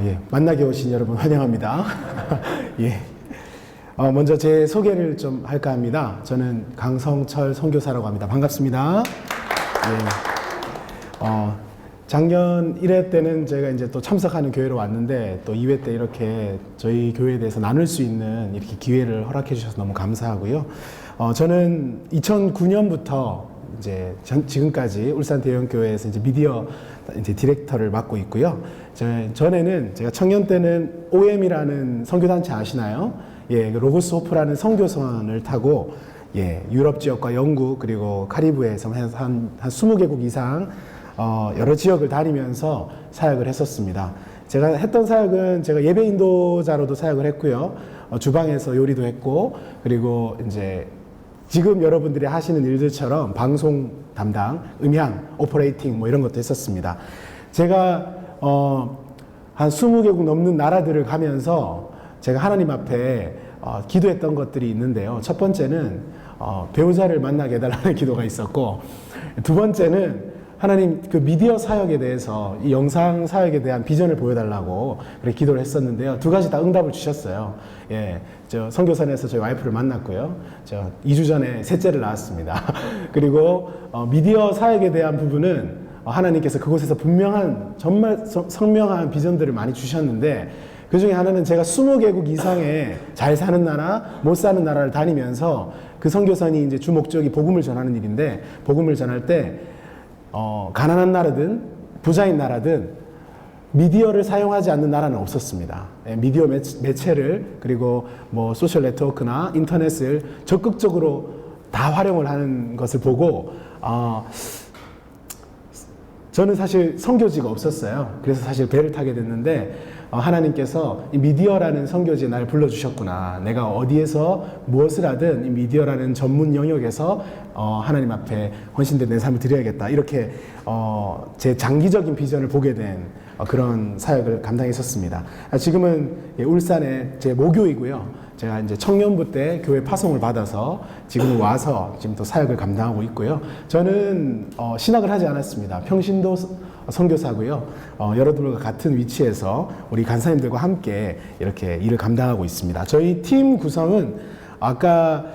예, 만나게 오신 여러분 환영합니다. 예. 먼저 제 소개를 좀 할까 합니다. 저는 강성철 선교사라고 합니다. 반갑습니다. 예. 작년 1회 때는 제가 이제 또 참석하는 교회로 왔는데 또 2회 때 이렇게 저희 교회에 대해서 나눌 수 있는 이렇게 기회를 허락해 주셔서 너무 감사하고요. 저는 2009년부터 이제 지금까지 울산 대형교회에서 이제 미디어 이제 디렉터를 맡고 있고요. 전에는 제가 청년 때는 OM이라는 선교단체 아시나요? 예, 로고스 호프라는 선교선을 타고 예, 유럽 지역과 영국 그리고 카리브해에서 한 20개국 이상 여러 지역을 다니면서 사역을 했었습니다. 제가 했던 사역은 제가 예배 인도자로도 사역을 했고요. 주방에서 요리도 했고 그리고 이제 지금 여러분들이 하시는 일들처럼 방송 담당, 음향, 오퍼레이팅 뭐 이런 것도 했었습니다. 제가 한 20개국 넘는 나라들을 가면서 제가 하나님 앞에 기도했던 것들이 있는데요. 첫 번째는 배우자를 만나게 해달라는 기도가 있었고, 두 번째는 하나님 그 미디어 사역에 대해서 이 영상 사역에 대한 비전을 보여달라고 그렇게 기도를 했었는데요. 두 가지 다 응답을 주셨어요. 예, 저 선교사에서 저희 와이프를 만났고요. 저 2주 전에 셋째를 낳았습니다. 그리고 미디어 사역에 대한 부분은 하나님께서 그곳에서 분명한 정말 선명한 비전들을 많이 주셨는데 그 중에 하나는 제가 20개국 이상의 잘 사는 나라, 못 사는 나라를 다니면서 그 선교선이 이제 주 목적이 복음을 전하는 일인데 복음을 전할 때 가난한 나라든 부자인 나라든 미디어를 사용하지 않는 나라는 없었습니다. 예, 미디어 매체를 그리고 뭐 소셜 네트워크나 인터넷을 적극적으로 다 활용을 하는 것을 보고 저는 사실 선교지가 없었어요. 그래서 사실 배를 타게 됐는데 하나님께서 이 미디어라는 선교지에 날 불러주셨구나. 내가 어디에서 무엇을 하든 이 미디어라는 전문 영역에서 하나님 앞에 헌신된 내 삶을 드려야겠다. 이렇게 제 장기적인 비전을 보게 된 그런 사역을 감당했었습니다. 지금은 울산의 제 모교이고요. 제가 이제 청년부 때 교회 파송을 받아서 지금 와서 지금 또 사역을 감당하고 있고요. 저는 신학을 하지 않았습니다. 평신도 선교사고요. 여러분들과 같은 위치에서 우리 간사님들과 함께 이렇게 일을 감당하고 있습니다. 저희 팀 구성은 아까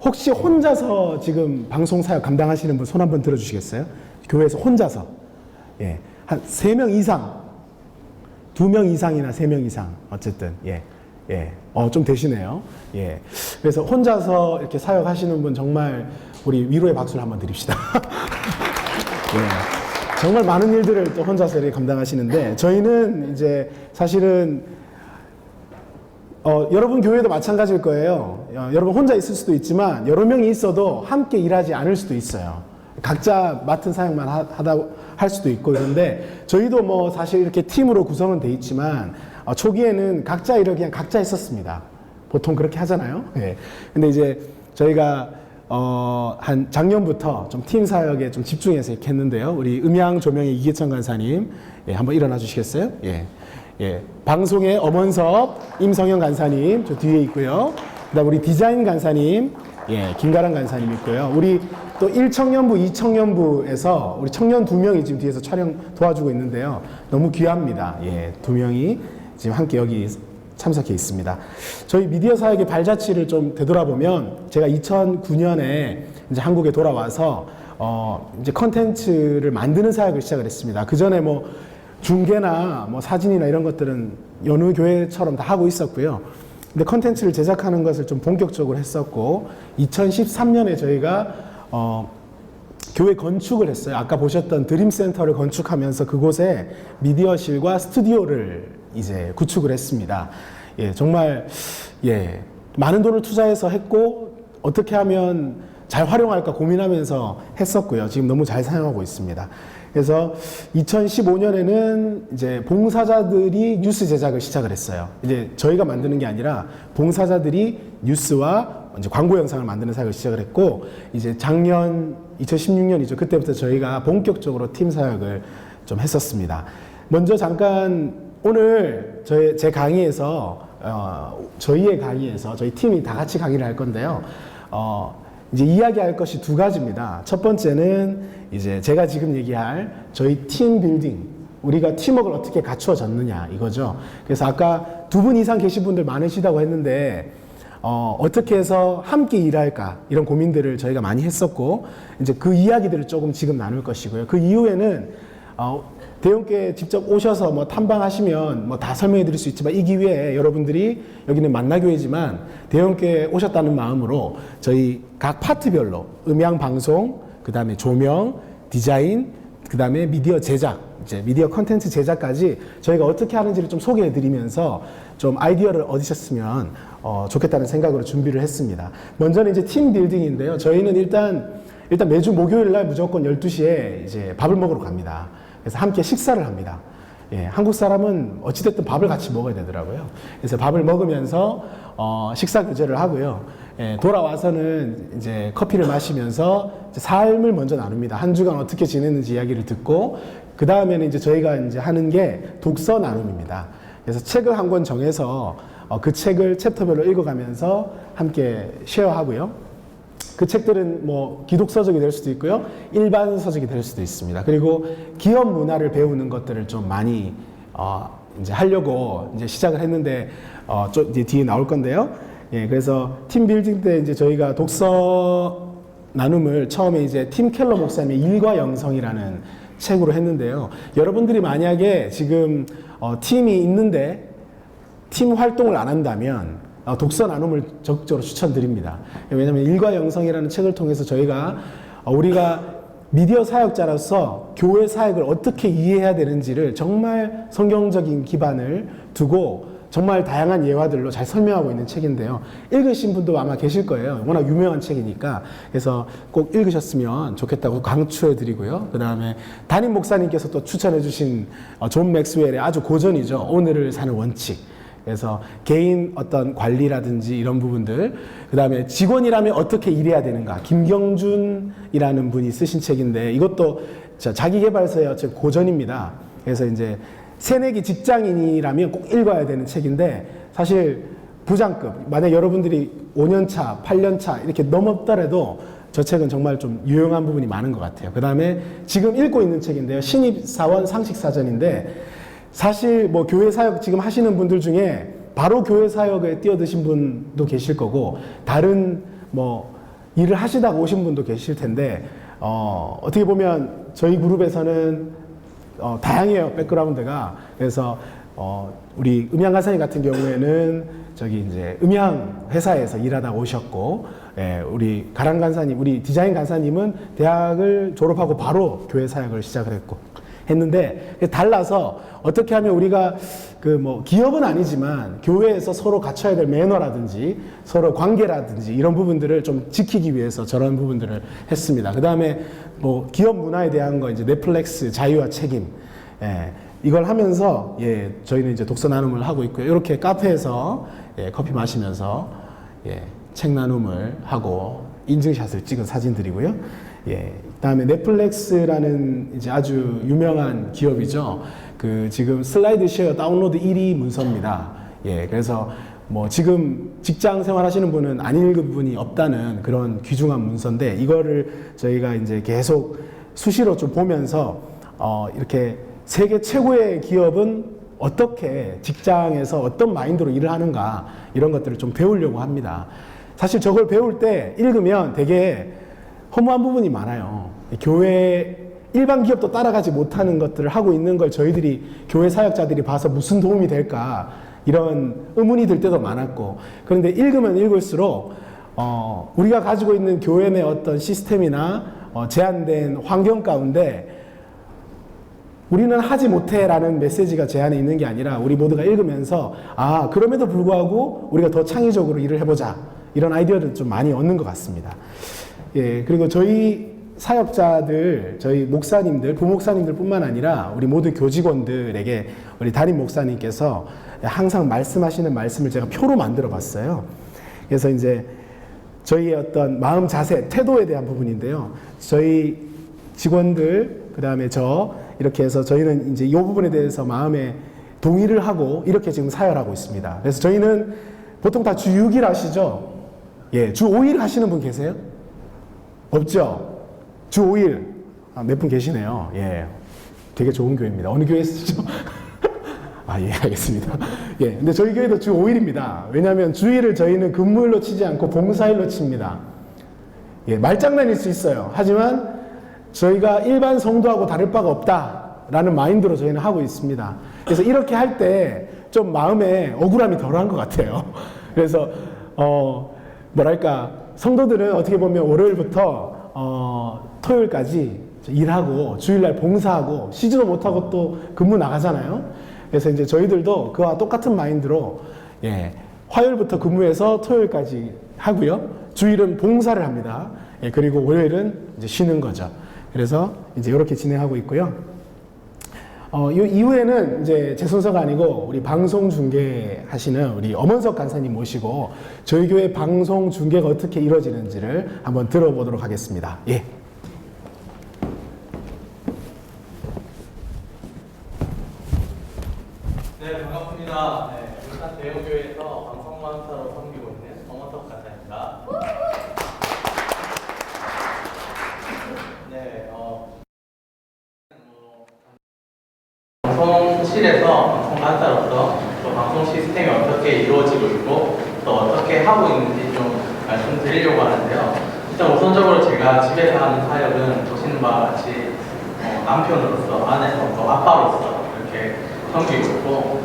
혹시 혼자서 지금 방송 사역 감당하시는 분 손 한번 들어주시겠어요? 교회에서 혼자서 예, 한 3명 이상, 2명 이상이나 3명 이상 어쨌든 예. 예, 좀 되시네요. 예. 그래서 혼자서 이렇게 사역하시는 분 정말 우리 위로의 박수를 한번 드립시다. 예. 정말 많은 일들을 또 혼자서 이렇게 감당하시는데 저희는 이제 사실은 여러분 교회도 마찬가지일 거예요. 여러분 혼자 있을 수도 있지만 여러 명이 있어도 함께 일하지 않을 수도 있어요. 각자 맡은 사역만 하다 할 수도 있고 그런데 저희도 뭐 사실 이렇게 팀으로 구성은 돼 있지만 초기에는 각자 일을 그냥 각자 했었습니다. 보통 그렇게 하잖아요. 예. 근데 이제 저희가 한 작년부터 좀 팀 사역에 좀 집중해서 이렇게 했는데요. 우리 음향 조명의 이계천 간사님, 예, 한번 일어나 주시겠어요? 예. 예. 방송의 엄원섭, 임성현 간사님, 저 뒤에 있고요. 그 다음 우리 디자인 간사님, 예, 김가람 간사님 있고요. 우리 또 1청년부, 2청년부에서 우리 청년 2명이 지금 뒤에서 촬영 도와주고 있는데요. 너무 귀합니다. 예, 2명이 지금 함께 여기 참석해 있습니다. 저희 미디어 사역의 발자취를 좀 되돌아보면 제가 2009년에 이제 한국에 돌아와서 이제 컨텐츠를 만드는 사역을 시작을 했습니다. 그 전에 뭐 중계나 뭐 사진이나 이런 것들은 여느 교회처럼 다 하고 있었고요. 근데 컨텐츠를 제작하는 것을 좀 본격적으로 했었고 2013년에 저희가 교회 건축을 했어요. 아까 보셨던 드림센터를 건축하면서 그곳에 미디어실과 스튜디오를 이제 구축을 했습니다. 예, 정말 예, 많은 돈을 투자해서 했고 어떻게 하면 잘 활용할까 고민하면서 했었고요. 지금 너무 잘 사용하고 있습니다. 그래서 2015년에는 이제 봉사자들이 뉴스 제작을 시작을 했어요. 이제 저희가 만드는 게 아니라 봉사자들이 뉴스와 이제 광고 영상을 만드는 사역을 시작을 했고 이제 작년 2016년이죠. 그때부터 저희가 본격적으로 팀 사역을 좀 했었습니다. 먼저 잠깐 오늘 제 강의에서 저희의 강의에서 저희 팀이 다 같이 강의를 할 건데요. 이제 이야기할 것이 두 가지입니다. 첫 번째는 이제 제가 지금 얘기할 저희 팀 빌딩, 우리가 팀워크를 어떻게 갖추어졌느냐 이거죠. 그래서 아까 2분 이상 계신 분들 많으시다고 했는데 어떻게 해서 함께 일할까 이런 고민들을 저희가 많이 했었고 이제 그 이야기들을 조금 지금 나눌 것이고요. 그 이후에는 대형교회 직접 오셔서 뭐 탐방하시면 뭐 다 설명해 드릴 수 있지만 이 기회에 여러분들이 여기는 만나교회지만 대형교회 오셨다는 마음으로 저희 각 파트별로 음향 방송, 그 다음에 조명, 디자인, 그 다음에 미디어 제작, 이제 미디어 컨텐츠 제작까지 저희가 어떻게 하는지를 좀 소개해 드리면서 좀 아이디어를 얻으셨으면 좋겠다는 생각으로 준비를 했습니다. 먼저는 이제 팀 빌딩인데요. 저희는 일단 매주 목요일 날 무조건 12시에 이제 밥을 먹으러 갑니다. 그래서 함께 식사를 합니다. 예, 한국 사람은 어찌됐든 밥을 같이 먹어야 되더라고요. 그래서 밥을 먹으면서 식사 교제를 하고요. 예, 돌아와서는 이제 커피를 마시면서 이제 삶을 먼저 나눕니다. 한 주간 어떻게 지냈는지 이야기를 듣고 그 다음에는 이제 저희가 이제 하는 게 독서 나눔입니다. 그래서 책을 한 권 정해서 그 책을 챕터별로 읽어가면서 함께 쉐어하고요. 그 책들은 뭐 기독 서적이 될 수도 있고요, 일반 서적이 될 수도 있습니다. 그리고 기업 문화를 배우는 것들을 좀 많이 이제 하려고 이제 시작을 했는데 좀 이제 뒤에 나올 건데요. 예, 그래서 팀 빌딩 때 이제 저희가 독서 나눔을 처음에 이제 팀 켈러 목사님의 일과 영성이라는 책으로 했는데요. 여러분들이 만약에 지금 팀이 있는데 팀 활동을 안 한다면 독서 나눔을 적극적으로 추천드립니다. 왜냐하면 일과 영성이라는 책을 통해서 저희가 우리가 미디어 사역자로서 교회 사역을 어떻게 이해해야 되는지를 정말 성경적인 기반을 두고 정말 다양한 예화들로 잘 설명하고 있는 책인데요. 읽으신 분도 아마 계실 거예요. 워낙 유명한 책이니까. 그래서 꼭 읽으셨으면 좋겠다고 강추해 드리고요. 그 다음에 담임 목사님께서 또 추천해 주신 존 맥스웰의 아주 고전이죠. 오늘을 사는 원칙. 그래서 개인 어떤 관리라든지 이런 부분들, 그 다음에 직원이라면 어떻게 일해야 되는가, 김경준이라는 분이 쓰신 책인데 이것도 자기개발서의 어떤 고전입니다. 그래서 이제 새내기 직장인이라면 꼭 읽어야 되는 책인데 사실 부장급, 만약 여러분들이 5년차, 8년차 이렇게 넘었더라도 저 책은 정말 좀 유용한 부분이 많은 것 같아요. 그 다음에 지금 읽고 있는 책인데요. 신입사원 상식사전인데 사실 뭐 교회 사역 지금 하시는 분들 중에 바로 교회 사역에 뛰어드신 분도 계실 거고 다른 뭐 일을 하시다가 오신 분도 계실 텐데 어떻게 보면 저희 그룹에서는 다양해요, 백그라운드가. 그래서 우리 음향 간사님 같은 경우에는 저기 이제 음향 회사에서 일하다 오셨고, 예, 우리 가랑 간사님, 우리 디자인 간사님은 대학을 졸업하고 바로 교회 사역을 시작을 했는데 달라서 어떻게 하면 우리가 그 뭐 기업은 아니지만 교회에서 서로 갖춰야 될 매너라든지 서로 관계라든지 이런 부분들을 좀 지키기 위해서 저런 부분들을 했습니다. 그 다음에 뭐 기업 문화에 대한 거 이제 넷플릭스 자유와 책임, 예, 이걸 하면서 예, 저희는 이제 독서 나눔을 하고 있고요. 이렇게 카페에서 예, 커피 마시면서 예, 책 나눔을 하고 인증샷을 찍은 사진들이고요. 예, 그다음에 넷플릭스라는 이제 아주 유명한 기업이죠. 그 지금 슬라이드 쉐어 다운로드 1위 문서입니다. 예, 그래서 뭐 지금 직장 생활 하시는 분은 안 읽은 분이 없다는 그런 귀중한 문서인데 이거를 저희가 이제 계속 수시로 좀 보면서 이렇게 세계 최고의 기업은 어떻게 직장에서 어떤 마인드로 일을 하는가 이런 것들을 좀 배우려고 합니다. 사실 저걸 배울 때 읽으면 되게 허무한 부분이 많아요. 교회 일반 기업도 따라가지 못하는 것들을 하고 있는 걸 저희들이 교회 사역자들이 봐서 무슨 도움이 될까 이런 의문이 들 때도 많았고, 그런데 읽으면 읽을수록 우리가 가지고 있는 교회 내 어떤 시스템이나 제한된 환경 가운데 우리는 하지 못해 라는 메시지가 제 안에 있는 게 아니라 우리 모두가 읽으면서 그럼에도 불구하고 우리가 더 창의적으로 일을 해보자 이런 아이디어를 좀 많이 얻는 것 같습니다. 예, 그리고 저희 사역자들, 저희 목사님들, 부목사님들 뿐만 아니라 우리 모두 교직원들에게 우리 담임 목사님께서 항상 말씀하시는 말씀을 제가 표로 만들어 봤어요. 그래서 이제 저희의 어떤 마음 자세, 태도에 대한 부분인데요. 저희 직원들, 그 다음에 저, 이렇게 해서 저희는 이제 이 부분에 대해서 마음에 동의를 하고 이렇게 지금 사역하고 있습니다. 그래서 저희는 보통 다 주 6일 하시죠? 예, 주 5일 하시는 분 계세요? 없죠? 주 5일. 몇 분 계시네요. 예. 되게 좋은 교회입니다. 어느 교회 쓰시죠? 아, 예, 알겠습니다. 예, 근데 저희 교회도 주 5일입니다. 왜냐하면 주일을 저희는 근무일로 치지 않고 봉사일로 칩니다. 예, 말장난일 수 있어요. 하지만 저희가 일반 성도하고 다를 바가 없다라는 마인드로 저희는 하고 있습니다. 그래서 이렇게 할 때 좀 마음에 억울함이 덜한 것 같아요. 그래서 뭐랄까, 성도들은 어떻게 보면 월요일부터 토요일까지 일하고 주일날 봉사하고 쉬지도 못하고 또 근무 나가잖아요. 그래서 이제 저희들도 그와 똑같은 마인드로, 예, 화요일부터 근무해서 토요일까지 하고요. 주일은 봉사를 합니다. 예, 그리고 월요일은 이제 쉬는 거죠. 그래서 이제 이렇게 진행하고 있고요. 이 이후에는 이제 제 순서가 아니고 우리 방송 중계 하시는 우리 엄원석 간사님 모시고 저희 교회 방송 중계가 어떻게 이루어지는지를 한번 들어보도록 하겠습니다. 예. 네, 반갑습니다. 네, 울산 대형교회에서 방송만사로 섬기고 있는 엄원석 간사입니다. 네, 방송실에서 방송만사로서 또 방송 시스템이 어떻게 이루어지고 있고 또 어떻게 하고 있는지 좀 말씀드리려고 하는데요. 일단 우선적으로 제가 집에서 하는 사역은 보시는 바와 같이 남편으로서, 아내로서, 또 아빠로서 이렇게 섬기고 있고,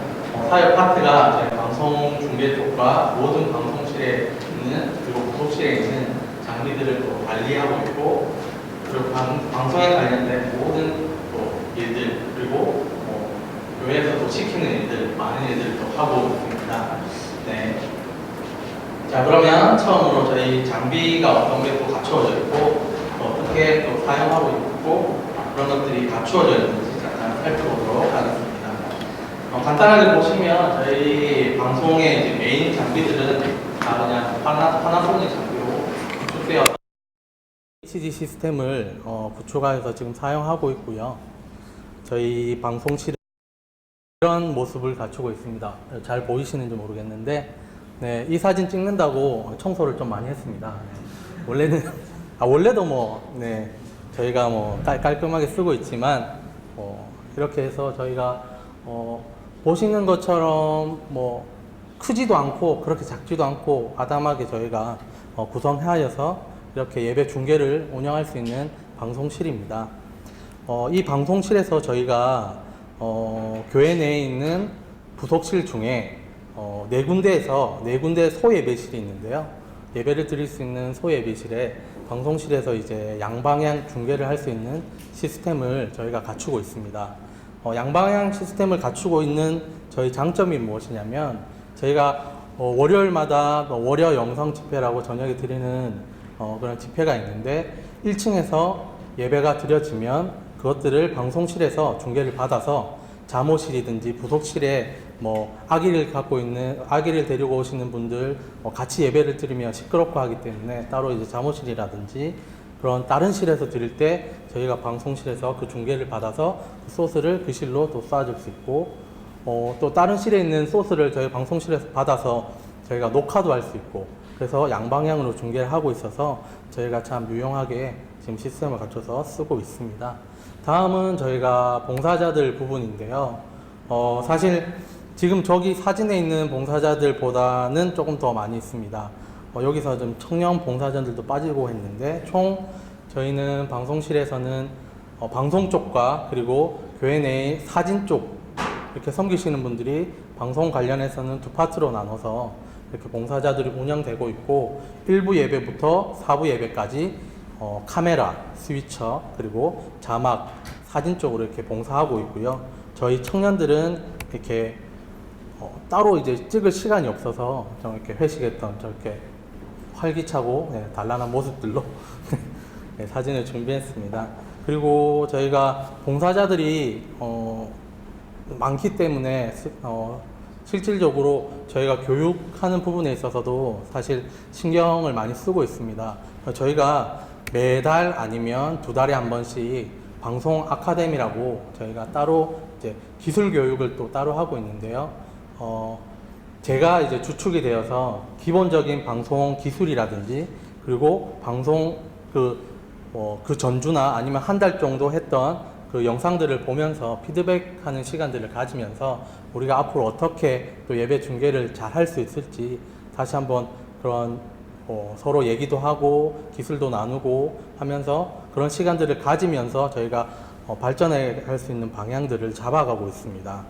사역 파트가 저희 방송 중계 쪽과 모든 방송실에 있는, 그리고 부속실에 있는 장비들을 또 관리하고 있고, 그리고 방송에 관련된 모든 또 일들, 그리고 교회에서 또 시키는 일들, 많은 일들도 하고 있습니다. 네. 자, 그러면 처음으로 저희 장비가 어떤 게 또 갖추어져 있고, 또 어떻게 또 사용하고 있고, 그런 것들이 갖추어져 있는지 잠깐 살펴보도록 하겠습니다. 간단하게 보시면 저희 방송의 이제 메인 장비들은 다 그냥 파나소닉 장비로 구축되어 HD 시스템을 구축하여서 지금 사용하고 있고요. 저희 방송실은 이런 모습을 갖추고 있습니다. 잘 보이시는지 모르겠는데, 네, 이 사진 찍는다고 청소를 좀 많이 했습니다. 네, 원래는 원래도 네, 저희가 깔끔하게 쓰고 있지만 이렇게 해서 저희가 보시는 것처럼 크지도 않고 그렇게 작지도 않고 아담하게 저희가 구성하여서 이렇게 예배 중계를 운영할 수 있는 방송실입니다. 이 방송실에서 저희가 교회 내에 있는 부속실 중에 네 군데 소예배실이 있는데요. 예배를 드릴 수 있는 소예배실에 방송실에서 이제 양방향 중계를 할 수 있는 시스템을 저희가 갖추고 있습니다. 양방향 시스템을 갖추고 있는 저희 장점이 무엇이냐면, 저희가 월요일마다 월요 영상 집회라고 저녁에 드리는 그런 집회가 있는데, 1층에서 예배가 드려지면 그것들을 방송실에서 중계를 받아서 자모실이든지 부속실에 아기를 데리고 오시는 분들 같이 예배를 드리면 시끄럽고 하기 때문에 따로 이제 자모실이라든지 그런 다른 실에서 드릴 때 저희가 방송실에서 그 중계를 받아서 그 소스를 그 실로 또 쏴줄 수 있고, 또 다른 실에 있는 소스를 저희 방송실에서 받아서 저희가 녹화도 할 수 있고, 그래서 양방향으로 중계를 하고 있어서 저희가 참 유용하게 지금 시스템을 갖춰서 쓰고 있습니다. 다음은 저희가 봉사자들 부분인데요. 사실 지금 저기 사진에 있는 봉사자들보다는 조금 더 많이 있습니다. 여기서 좀 청년 봉사자들도 빠지고 했는데, 총 저희는 방송실에서는 방송 쪽과 그리고 교회 내의 사진 쪽 이렇게 섬기시는 분들이 방송 관련해서는 두 파트로 나눠서 이렇게 봉사자들이 운영되고 있고, 1부 예배부터 4부 예배까지 카메라, 스위처, 그리고 자막, 사진 쪽으로 이렇게 봉사하고 있고요. 저희 청년들은 이렇게 따로 이제 찍을 시간이 없어서 좀 이렇게 회식했던 저렇게 활기차고 단란한 모습들로 네, 사진을 준비했습니다. 그리고 저희가 봉사자들이 많기 때문에 실질적으로 저희가 교육하는 부분에 있어서도 사실 신경을 많이 쓰고 있습니다. 저희가 매달 아니면 2달에 한 번씩 방송 아카데미라고 저희가 따로 이제 기술 교육을 또 따로 하고 있는데요. 제가 이제 주축이 되어서 기본적인 방송 기술이라든지, 그리고 방송 그 전주나 아니면 한 달 정도 했던 그 영상들을 보면서 피드백하는 시간들을 가지면서 우리가 앞으로 어떻게 또 예배 중계를 잘 할 수 있을지 다시 한번 그런 서로 얘기도 하고 기술도 나누고 하면서 그런 시간들을 가지면서 저희가 발전해 갈 수 있는 방향들을 잡아가고 있습니다.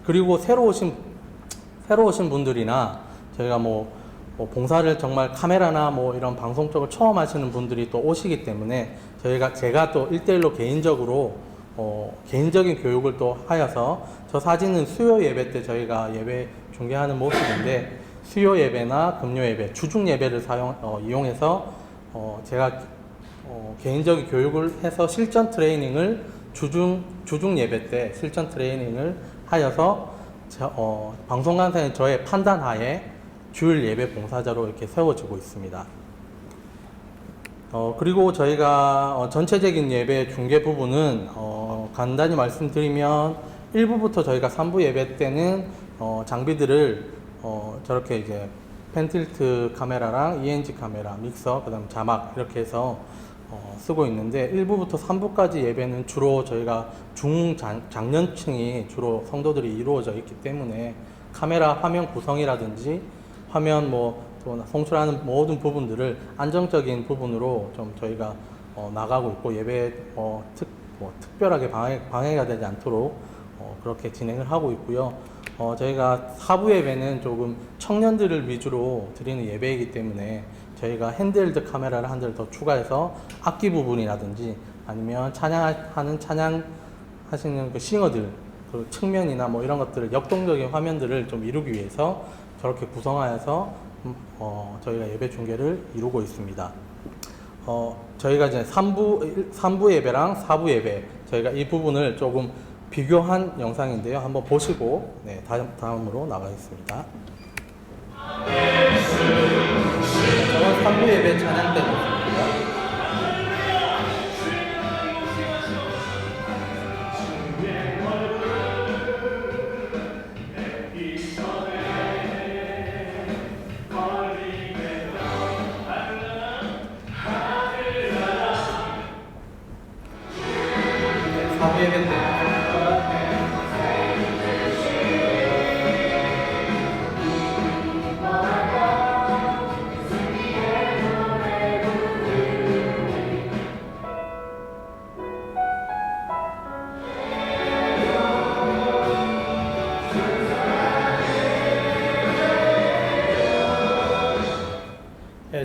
그리고 새로 오신 분들이나 저희가 봉사를 정말 카메라나 이런 방송 쪽을 처음 하시는 분들이 또 오시기 때문에 제가 또 1대1로 개인적으로 개인적인 교육을 또 하여서 저 사진은 수요 예배 때 저희가 예배 중계하는 모습인데 수요 예배나 금요 예배, 주중 예배를 이용해서 제가 개인적인 교육을 해서 실전 트레이닝을 주중 예배 때 실전 트레이닝을 하여서 방송관사는 저의 판단하에 주일 예배 봉사자로 이렇게 세워지고 있습니다. 그리고 저희가 전체적인 예배 중계 부분은 간단히 말씀드리면 1부부터 저희가 3부 예배 때는 장비들을 저렇게 이제 펜틸트 카메라랑 ENG 카메라, 믹서, 그 다음 자막 이렇게 해서 쓰고 있는데 1부부터 3부까지 예배는 주로 저희가 중장년층이 주로 성도들이 이루어져 있기 때문에 카메라 화면 구성이라든지 화면 또 송출하는 모든 부분들을 안정적인 부분으로 좀 저희가 나가고 있고 예배에 특별하게 방해가 되지 않도록 그렇게 진행을 하고 있고요. 저희가 4부 예배는 조금 청년들을 위주로 드리는 예배이기 때문에 저희가 핸드헬드 카메라를 한 대 더 추가해서 악기 부분이라든지 아니면 찬양하시는 그 싱어들 그 측면이나 이런 것들을 역동적인 화면들을 좀 이루기 위해서 저렇게 구성하여서 저희가 예배 중계를 이루고 있습니다. 저희가 이제 3부 예배랑 4부 예배 저희가 이 부분을 조금 비교한 영상인데요. 한번 보시고 다음으로 나가겠습니다. 저는 3부 예배 찬양 때 모습입니다.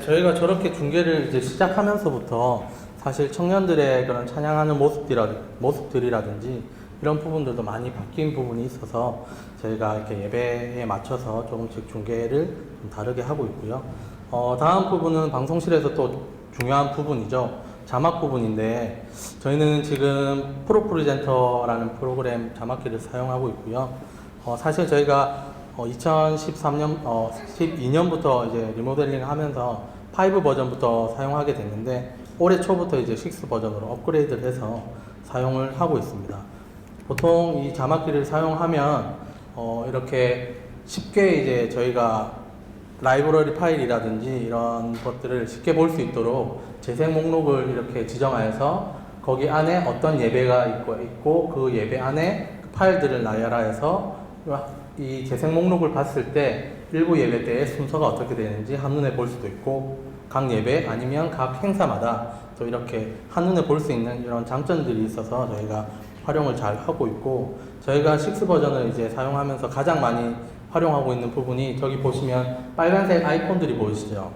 저희가 저렇게 중계를 이제 시작하면서부터 사실 청년들의 그런 찬양하는 모습들이라든지 이런 부분들도 많이 바뀐 부분이 있어서 저희가 이렇게 예배에 맞춰서 조금씩 중계를 좀 다르게 하고 있고요. 다음 부분은 방송실에서 또 중요한 부분이죠. 자막 부분인데 저희는 지금 프로프리젠터라는 프로그램 자막기를 사용하고 있고요. 사실 저희가 2013년, 12년부터 이제 리모델링 하면서 5 버전부터 사용하게 됐는데 올해 초부터 이제 6 버전으로 업그레이드를 해서 사용을 하고 있습니다. 보통 이 자막기를 사용하면 이렇게 쉽게 이제 저희가 라이브러리 파일이라든지 이런 것들을 쉽게 볼 수 있도록 재생 목록을 이렇게 지정하여서 거기 안에 어떤 예배가 있고 그 예배 안에 그 파일들을 나열하여서 이 재생 목록을 봤을 때 일부 예배 때의 순서가 어떻게 되는지 한눈에 볼 수도 있고 각 예배 아니면 각 행사마다 또 이렇게 한눈에 볼 수 있는 이런 장점들이 있어서 저희가 활용을 잘 하고 있고 저희가 6 버전을 이제 사용하면서 가장 많이 활용하고 있는 부분이 저기 보시면 빨간색 아이콘들이 보이시죠?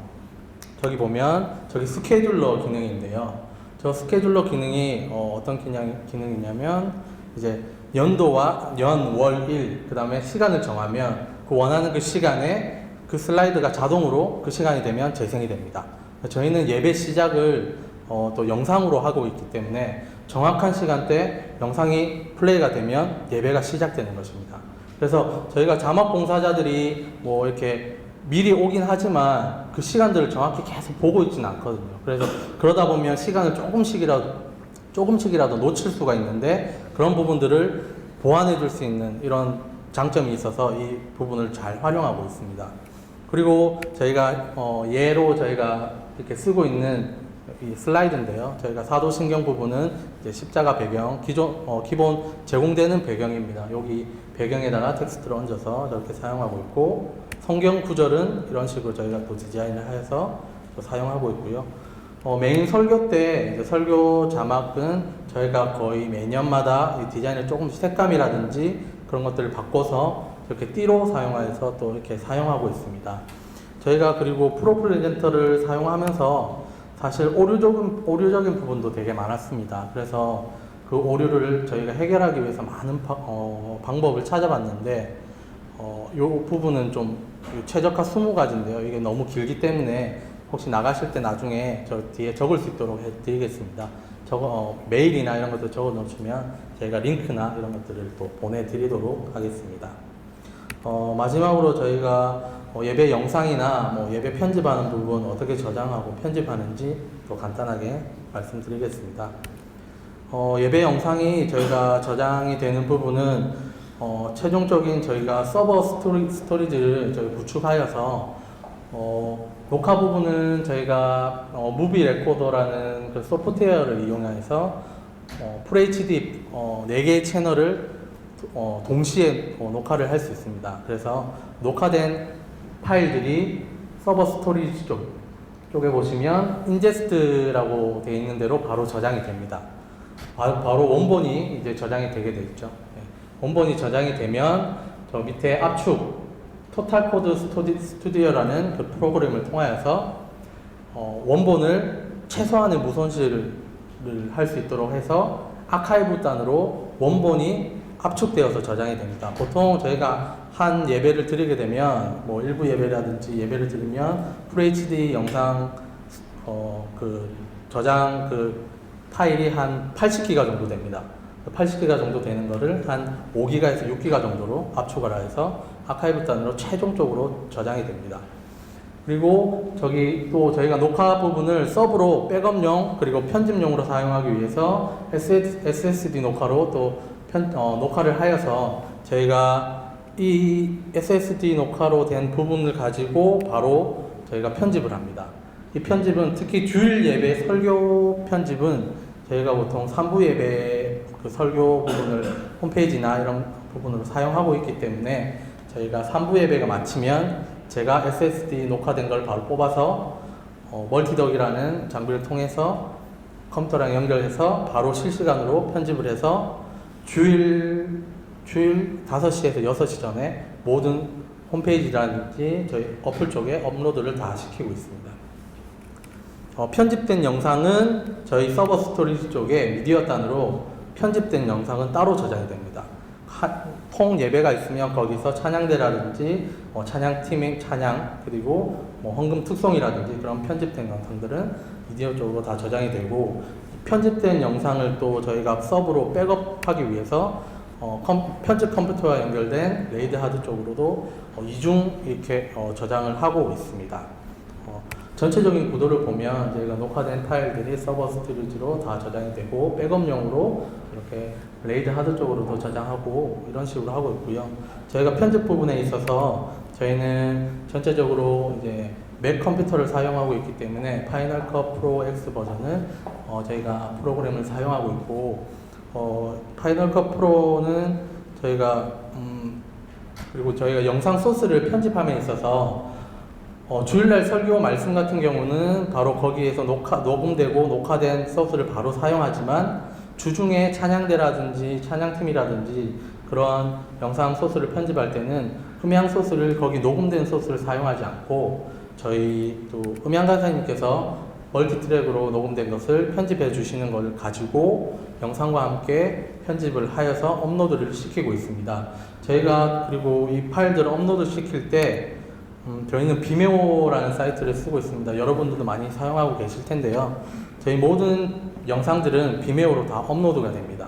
저기 보면 저기 스케줄러 기능인데요. 저 스케줄러 기능이 어떤 기능이냐면 이제 연도와 연, 월, 일, 그 다음에 시간을 정하면 그 원하는 그 시간에 그 슬라이드가 자동으로 그 시간이 되면 재생이 됩니다. 저희는 예배 시작을 또 영상으로 하고 있기 때문에 정확한 시간대 영상이 플레이가 되면 예배가 시작되는 것입니다. 그래서 저희가 자막 봉사자들이 이렇게 미리 오긴 하지만 그 시간들을 정확히 계속 보고 있지는 않거든요. 그래서 그러다 보면 시간을 조금씩이라도 놓칠 수가 있는데 그런 부분들을 보완해 줄 수 있는 이런 장점이 있어서 이 부분을 잘 활용하고 있습니다. 그리고 저희가 예로 저희가 이렇게 쓰고 있는 이 슬라이드인데요. 저희가 사도신경 부분은 이제 십자가 배경, 기본 제공되는 배경입니다. 여기 배경에다가 텍스트를 얹어서 저렇게 사용하고 있고, 성경 구절은 이런 식으로 저희가 또 디자인을 해서 또 사용하고 있고요. 메인 설교 때 이제 설교 자막은 저희가 거의 매년마다 이 디자인을 조금씩 색감이라든지 그런 것들을 바꿔서 이렇게 띠로 사용해서 또 이렇게 사용하고 있습니다. 저희가 그리고 프로프레젠터를 사용하면서 사실 오류적인 부분도 되게 많았습니다. 그래서 그 오류를 저희가 해결하기 위해서 많은 방법을 찾아봤는데, 이 부분은 좀 최적화 20가지인데요. 이게 너무 길기 때문에 혹시 나가실 때 나중에 저 뒤에 적을 수 있도록 해드리겠습니다. 메일이나 이런 것들 적어 놓으시면 저희가 링크나 이런 것들을 또 보내드리도록 하겠습니다. 마지막으로 저희가 예배 영상이나 예배 편집하는 부분 어떻게 저장하고 편집하는지 또 간단하게 말씀드리겠습니다. 예배 영상이 저희가 저장이 되는 부분은 최종적인 저희가 서버 스토리지를 저희 구축하여서 녹화 부분은 저희가 무비 레코더라는 그 소프트웨어를 이용해서 FHD 4개의 채널을 동시에 녹화를 할 수 있습니다. 그래서 녹화된 파일들이 서버 스토리지 쪽에 보시면 인제스트라고 되어 있는 대로 바로 저장이 됩니다. 바로 원본이 이제 저장이 되게 되죠. 원본이 저장이 되면 저 밑에 압축 토탈 코드 스튜디오라는 그 프로그램을 통하여서 원본을 최소한의 무손실을 할 수 있도록 해서 아카이브 단으로 원본이 압축되어서 저장이 됩니다. 보통 저희가 한 예배를 드리게 되면 일부 예배라든지 예배를 드리면 FHD 영상 저장 파일이 한 80기가 정도 됩니다. 80기가 정도 되는 거를 한 5기가에서 6기가 정도로 압축을 해서 아카이브 단으로 최종적으로 저장이 됩니다. 그리고 또 저희가 녹화 부분을 서브로 백업용 그리고 편집용으로 사용하기 위해서 SSD 녹화로 또 녹화를 하여서 저희가 이 SSD 녹화로 된 부분을 가지고 바로 저희가 편집을 합니다. 이 편집은 특히 주일 예배 설교 편집은 저희가 보통 3부 예배 설교 부분을 홈페이지나 이런 부분으로 사용하고 있기 때문에 저희가 3부 예배가 마치면 제가 SSD 녹화된 걸 바로 뽑아서 멀티덕이라는 장비를 통해서 컴퓨터랑 연결해서 바로 실시간으로 편집을 해서 주일 5시에서 6시 전에 모든 홈페이지라든지 저희 어플 쪽에 업로드를 다 시키고 있습니다. 편집된 영상은 저희 서버 스토리지 쪽에 미디어 단으로 편집된 영상은 따로 저장이 됩니다. 통 예배가 있으면 거기서 찬양대라든지 찬양팀의 찬양 그리고 헌금 특송이라든지 그런 편집된 영상들은 미디어 쪽으로 다 저장이 되고, 편집된 영상을 또 저희가 서브로 백업하기 위해서 편집 컴퓨터와 연결된 레이드 하드 쪽으로도 이중 이렇게 저장을 하고 있습니다. 전체적인 구도를 보면 저희가 녹화된 파일들이 서버 스토리지로 다 저장이 되고 백업용으로 이렇게 레이드 하드 쪽으로도 저장하고 이런 식으로 하고 있고요. 저희가 편집 부분에 있어서 저희는 전체적으로 이제 맥 컴퓨터를 사용하고 있기 때문에 파이널 컷 프로 X 버전을 저희가 프로그램을 사용하고 있고, 파이널 컷 프로는 저희가 그리고 저희가 영상 소스를 편집함에 있어서 주일날 설교 말씀 같은 경우는 바로 거기에서 녹음되고 녹화된 소스를 바로 사용하지만 주중에 찬양대라든지 찬양팀이라든지 그런 영상 소스를 편집할 때는 음향 소스를 거기 녹음된 소스를 사용하지 않고 저희 또 음향 강사님께서 멀티트랙으로 녹음된 것을 편집해 주시는 것을 가지고 영상과 함께 편집을 하여서 업로드를 시키고 있습니다. 저희가 그리고 이 파일들을 업로드 시킬 때 저희는 비메오라는 사이트를 쓰고 있습니다. 여러분들도 많이 사용하고 계실 텐데요. 저희 모든 영상들은 비메오로 다 업로드가 됩니다.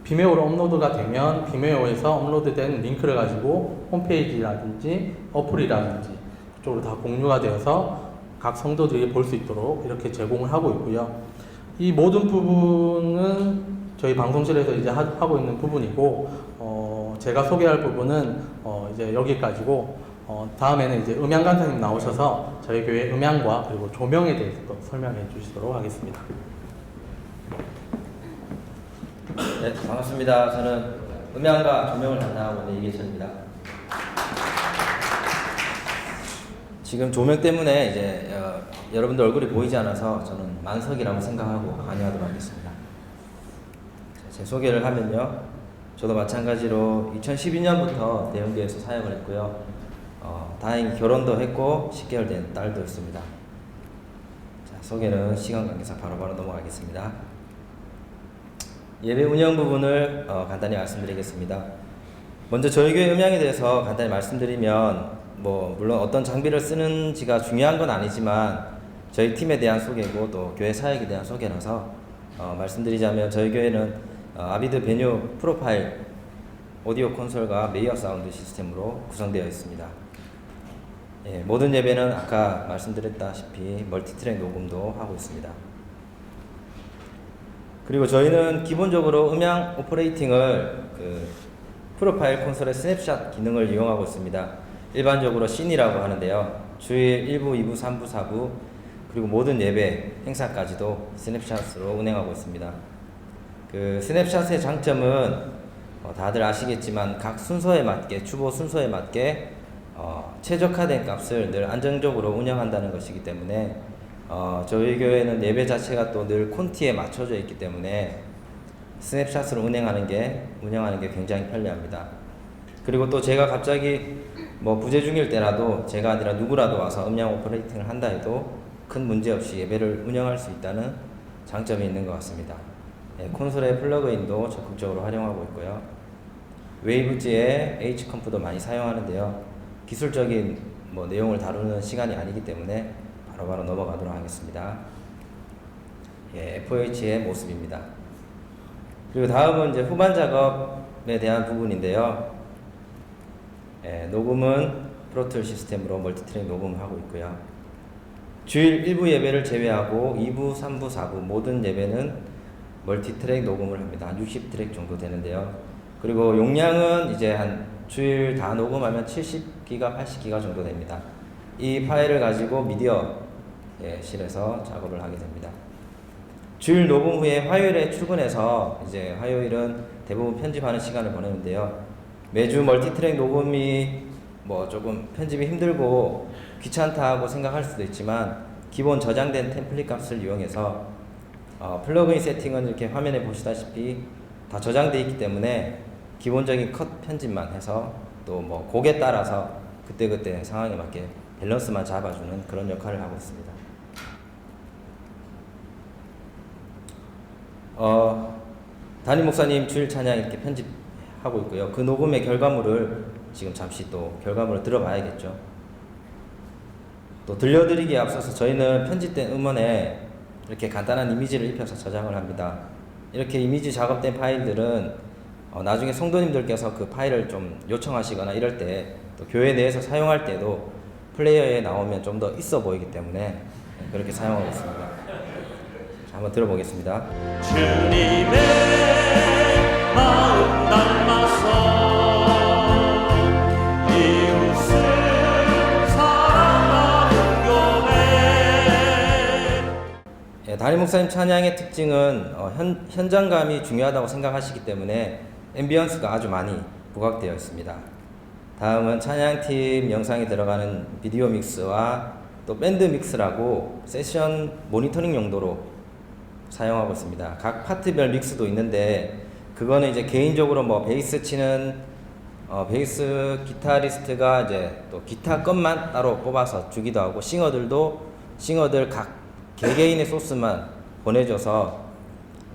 비메오로 업로드가 되면 비메오에서 업로드된 링크를 가지고 홈페이지라든지 어플이라든지 그쪽으로 다 공유가 되어서 각 성도들이 볼 수 있도록 이렇게 제공을 하고 있고요. 이 모든 부분은 저희 방송실에서 이제 하고 있는 부분이고, 제가 소개할 부분은 이제 여기까지고, 다음에는 이제 음향 간사님 나오셔서 저희 교회 음향과 그리고 조명에 대해서 또 설명해 주시도록 하겠습니다. 네, 반갑습니다. 저는 음향과 조명을 담당하고 있는 이계철입니다. 지금 조명 때문에 이제 여러분들 얼굴이 보이지 않아서 저는 만석이라고 생각하고 강의하도록 하겠습니다. 제 소개를 하면요. 저도 마찬가지로 2012년부터 대형교회에서 사역을 했고요. 다행히 결혼도 했고 10개월 된 딸도 있습니다. 자, 소개는 시간 관계상 바로바로 넘어가겠습니다. 예배 운영 부분을 간단히 말씀드리겠습니다. 먼저 저희 교회 음향에 대해서 간단히 말씀드리면 물론 어떤 장비를 쓰는지가 중요한 건 아니지만 저희 팀에 대한 소개고 또 교회 사역에 대한 소개라서 말씀드리자면 저희 교회는 아비드 베뉴 프로파일 오디오 콘솔과 메이어 사운드 시스템으로 구성되어 있습니다. 예, 모든 예배는 아까 말씀드렸다시피 멀티트랙 녹음도 하고 있습니다. 그리고 저희는 기본적으로 음향 오퍼레이팅을 프로파일 콘솔의 스냅샷 기능을 이용하고 있습니다. 일반적으로 씬이라고 하는데요. 주일 1부, 2부, 3부, 4부 그리고 모든 예배, 행사까지도 스냅샷으로 운행하고 있습니다. 스냅샷의 장점은 다들 아시겠지만 각 순서에 맞게, 주보 순서에 맞게 최적화된 값을 늘 안정적으로 운영한다는 것이기 때문에 저희 교회는 예배 자체가 또 늘 콘티에 맞춰져 있기 때문에 스냅샷을 운영하는 게 굉장히 편리합니다. 그리고 또 제가 갑자기 부재 중일 때라도 제가 아니라 누구라도 와서 음량 오퍼레이팅을 한다 해도 큰 문제 없이 예배를 운영할 수 있다는 장점이 있는 것 같습니다. 네, 콘솔의 플러그인도 적극적으로 활용하고 있고요. 웨이브즈의 H컴프도 많이 사용하는데요. 기술적인 내용을 다루는 시간이 아니기 때문에 바로 넘어가도록 하겠습니다. 예, FOH의 모습입니다. 그리고 다음은 이제 후반 작업에 대한 부분인데요. 예, 녹음은 프로툴 시스템으로 멀티트랙 녹음을 하고 있고요. 주일 1부 예배를 제외하고 2부, 3부, 4부 모든 예배는 멀티트랙 녹음을 합니다. 한 60트랙 정도 되는데요. 그리고 용량은 이제 한 주일 다 녹음하면 70기가, 80기가 정도 됩니다. 이 파일을 가지고 미디어 실에서 작업을 하게 됩니다. 주일 녹음 후에 화요일에 출근해서 이제 화요일은 대부분 편집하는 시간을 보내는데요. 매주 멀티트랙 녹음이 조금 편집이 힘들고 귀찮다고 생각할 수도 있지만 기본 저장된 템플릿 값을 이용해서 플러그인 세팅은 이렇게 화면에 보시다시피 다 저장되어 있기 때문에 기본적인 컷 편집만 해서 또 곡에 따라서 그때그때 상황에 맞게 밸런스만 잡아주는 그런 역할을 하고 있습니다. 담임 목사님 주일 찬양 이렇게 편집하고 있고요. 그 녹음의 결과물을 지금 잠시 또 결과물을 들어봐야겠죠. 또 들려드리기에 앞서서 저희는 편집된 음원에 이렇게 간단한 이미지를 입혀서 저장을 합니다. 이렇게 이미지 작업된 파일들은 나중에 성도님들께서 그 파일을 좀 요청하시거나 이럴 때 또 교회 내에서 사용할 때도 플레이어에 나오면 좀 더 있어 보이기 때문에 그렇게 사용하고 있습니다. 자, 한번 들어보겠습니다. 주님의 마음 닮아서 이웃을 사랑하는 교회. 담임 목사님 찬양의 특징은 현장감이 중요하다고 생각하시기 때문에 앰비언스가 아주 많이 부각되어 있습니다. 다음은 찬양팀 영상에 들어가는 비디오 믹스와 또 밴드 믹스라고 세션 모니터링 용도로 사용하고 있습니다. 각 파트별 믹스도 있는데 그거는 이제 개인적으로 베이스 치는 베이스 기타리스트가 이제 또 기타 것만 따로 뽑아서 주기도 하고 싱어들 각 개개인의 소스만 보내줘서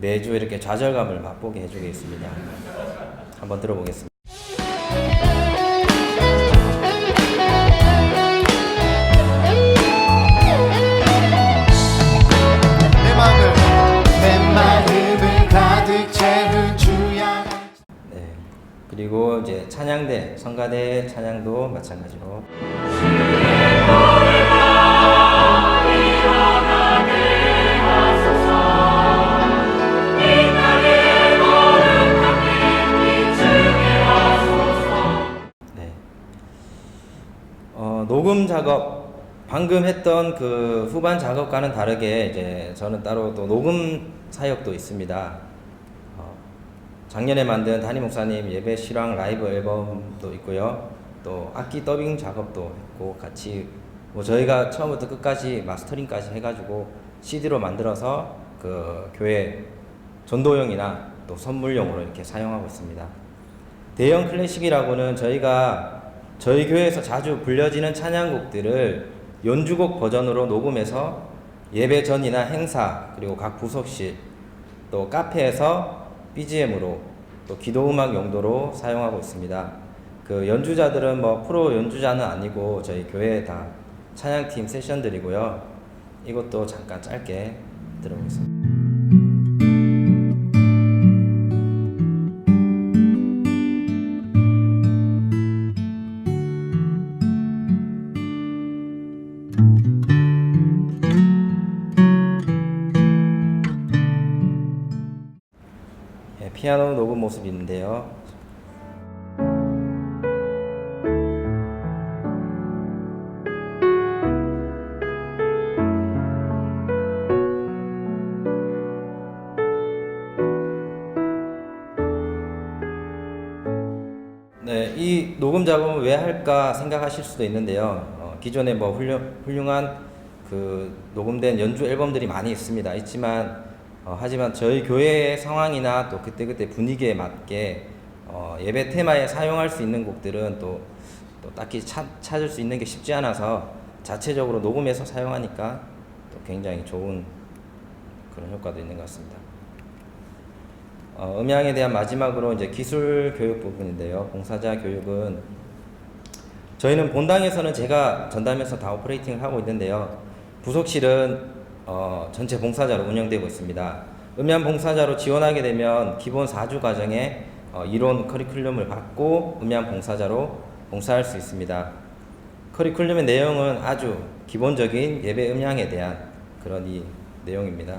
매주 이렇게 좌절감을 맛보게 해주겠습니다. 한번 들어보겠습니다. 그리고 이제 찬양대, 성가대 찬양도 마찬가지로 녹음 작업 방금 했던 그 후반 작업과는 다르게 이제 저는 따로 또 녹음 사역도 있습니다. 작년에 만든 담임 목사님 예배 실황 라이브 앨범도 있고요. 또 악기 더빙 작업도 했고 같이 뭐 저희가 처음부터 끝까지 마스터링까지 해가지고 CD로 만들어서 그 교회 전도용이나 또 선물용으로 이렇게 사용하고 있습니다. 대형 클래식이라고는 저희가 저희 교회에서 자주 불려지는 찬양곡들을 연주곡 버전으로 녹음해서 예배 전이나 행사 그리고 각 부속실 또 카페에서 BGM으로 또 기도음악 용도로 사용하고 있습니다. 그 연주자들은 뭐 프로 연주자는 아니고 저희 교회 다 찬양팀 세션들이고요. 이것도 잠깐 짧게 들어보겠습니다. 피아노 녹음 모습이 있는데요. 네, 이 녹음 작업을 왜 할까 생각하실 수도 있는데요. 기존에 뭐 훌륭한 그 녹음된 연주 앨범들이 많이 있지만 하지만 저희 교회의 상황이나 또 그때그때 분위기에 맞게 예배 테마에 사용할 수 있는 곡들은 또 딱히 찾을 수 있는 게 쉽지 않아서 자체적으로 녹음해서 사용하니까 또 굉장히 좋은 그런 효과도 있는 것 같습니다. 음향에 대한 마지막으로 이제 기술 교육 부분인데요. 봉사자 교육은 저희는 본당에서는 제가 전담해서 다 오퍼레이팅을 하고 있는데요. 부속실은 전체 봉사자로 운영되고 있습니다. 음향 봉사자로 지원하게 되면 기본 4주 과정에 이론 커리큘럼을 받고 음향 봉사자로 봉사할 수 있습니다. 커리큘럼의 내용은 아주 기본적인 예배 음향에 대한 그런 이 내용입니다.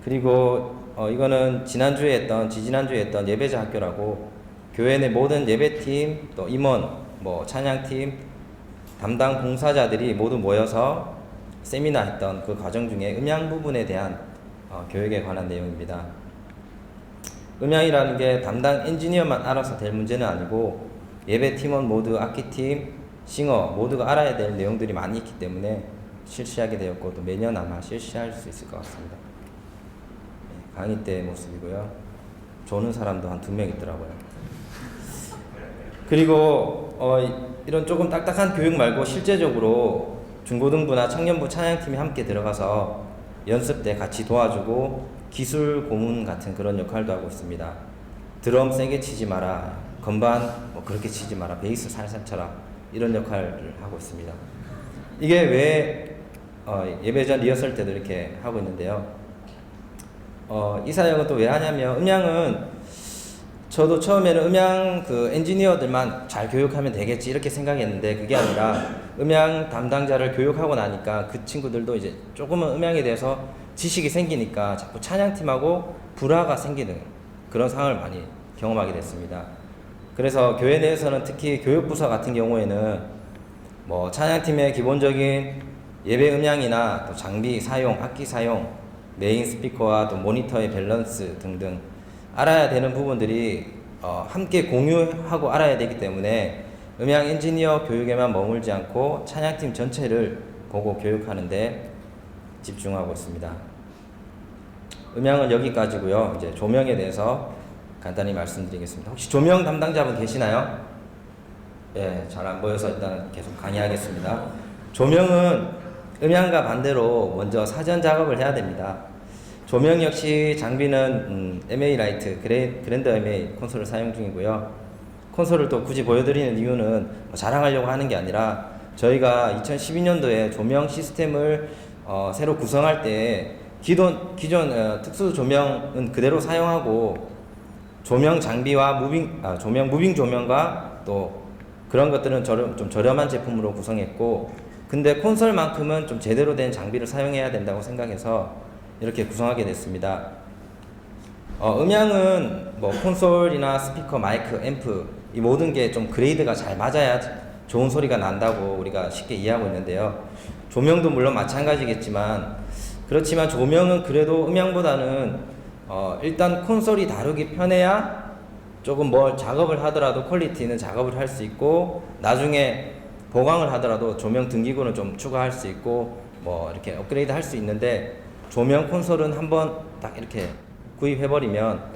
그리고 이거는 지지난주에 했던 예배자 학교라고 교회 내 모든 예배팀 또 임원 뭐 찬양팀 담당 봉사자들이 모두 모여서 세미나 했던 그 과정 중에 음향 부분에 대한 교육에 관한 내용입니다. 음향이라는 게 담당 엔지니어만 알아서 될 문제는 아니고 예배 팀원 모두 악기팀, 싱어 모두가 알아야 될 내용들이 많이 있기 때문에 실시하게 되었고 또 매년 아마 실시할 수 있을 것 같습니다. 강의 때 모습이고요. 조는 사람도 한 2명 있더라고요. 그리고 이런 조금 딱딱한 교육 말고 실제적으로 중고등부나 청년부 찬양팀이 함께 들어가서 연습 때 같이 도와주고 기술 고문 같은 그런 역할도 하고 있습니다. 드럼 세게 치지 마라, 건반 뭐 그렇게 치지 마라, 베이스 살살 쳐라 이런 역할을 하고 있습니다. 이게 왜 예배 전 리허설 때도 이렇게 하고 있는데요. 이 사역은 또 왜 하냐면 음향은 저도 처음에는 음향 그 엔지니어들만 잘 교육하면 되겠지 이렇게 생각했는데 그게 아니라 음향 담당자를 교육하고 나니까 그 친구들도 이제 조금은 음향에 대해서 지식이 생기니까 자꾸 찬양팀하고 불화가 생기는 그런 상황을 많이 경험하게 됐습니다. 그래서 교회 내에서는 특히 교육부서 같은 경우에는 뭐 찬양팀의 기본적인 예배 음향이나 또 장비 사용, 악기 사용, 메인 스피커와 또 모니터의 밸런스 등등 알아야 되는 부분들이 함께 공유하고 알아야 되기 때문에 음향 엔지니어 교육에만 머물지 않고 찬양팀 전체를 보고 교육하는데 집중하고 있습니다. 음향은 여기까지고요. 이제 조명에 대해서 간단히 말씀드리겠습니다. 혹시 조명 담당자분 계시나요? 예, 잘 안 보여서 일단 계속 강의하겠습니다. 조명은 음향과 반대로 먼저 사전 작업을 해야 됩니다. 조명 역시 장비는 MA 라이트, 그랜드 MA 콘솔을 사용 중이고요. 콘솔을 또 굳이 보여드리는 이유는 자랑하려고 하는 게 아니라 저희가 2012년도에 조명 시스템을 새로 구성할 때 기존 특수 조명은 그대로 사용하고 조명 장비와 조명 무빙 조명과 또 그런 것들은 좀 저렴한 제품으로 구성했고 근데 콘솔만큼은 좀 제대로 된 장비를 사용해야 된다고 생각해서 이렇게 구성하게 됐습니다. 음향은 뭐 콘솔이나 스피커, 마이크, 앰프 이 모든 게 좀 그레이드가 잘 맞아야 좋은 소리가 난다고 우리가 쉽게 이해하고 있는데요. 조명도 물론 마찬가지겠지만 그렇지만 조명은 그래도 음향보다는 일단 콘솔이 다루기 편해야 조금 뭘 작업을 하더라도 퀄리티 있는 작업을 할 수 있고 나중에 보강을 하더라도 조명 등기구는 좀 추가할 수 있고 뭐 이렇게 업그레이드 할 수 있는데 조명 콘솔은 한번 딱 이렇게 구입해버리면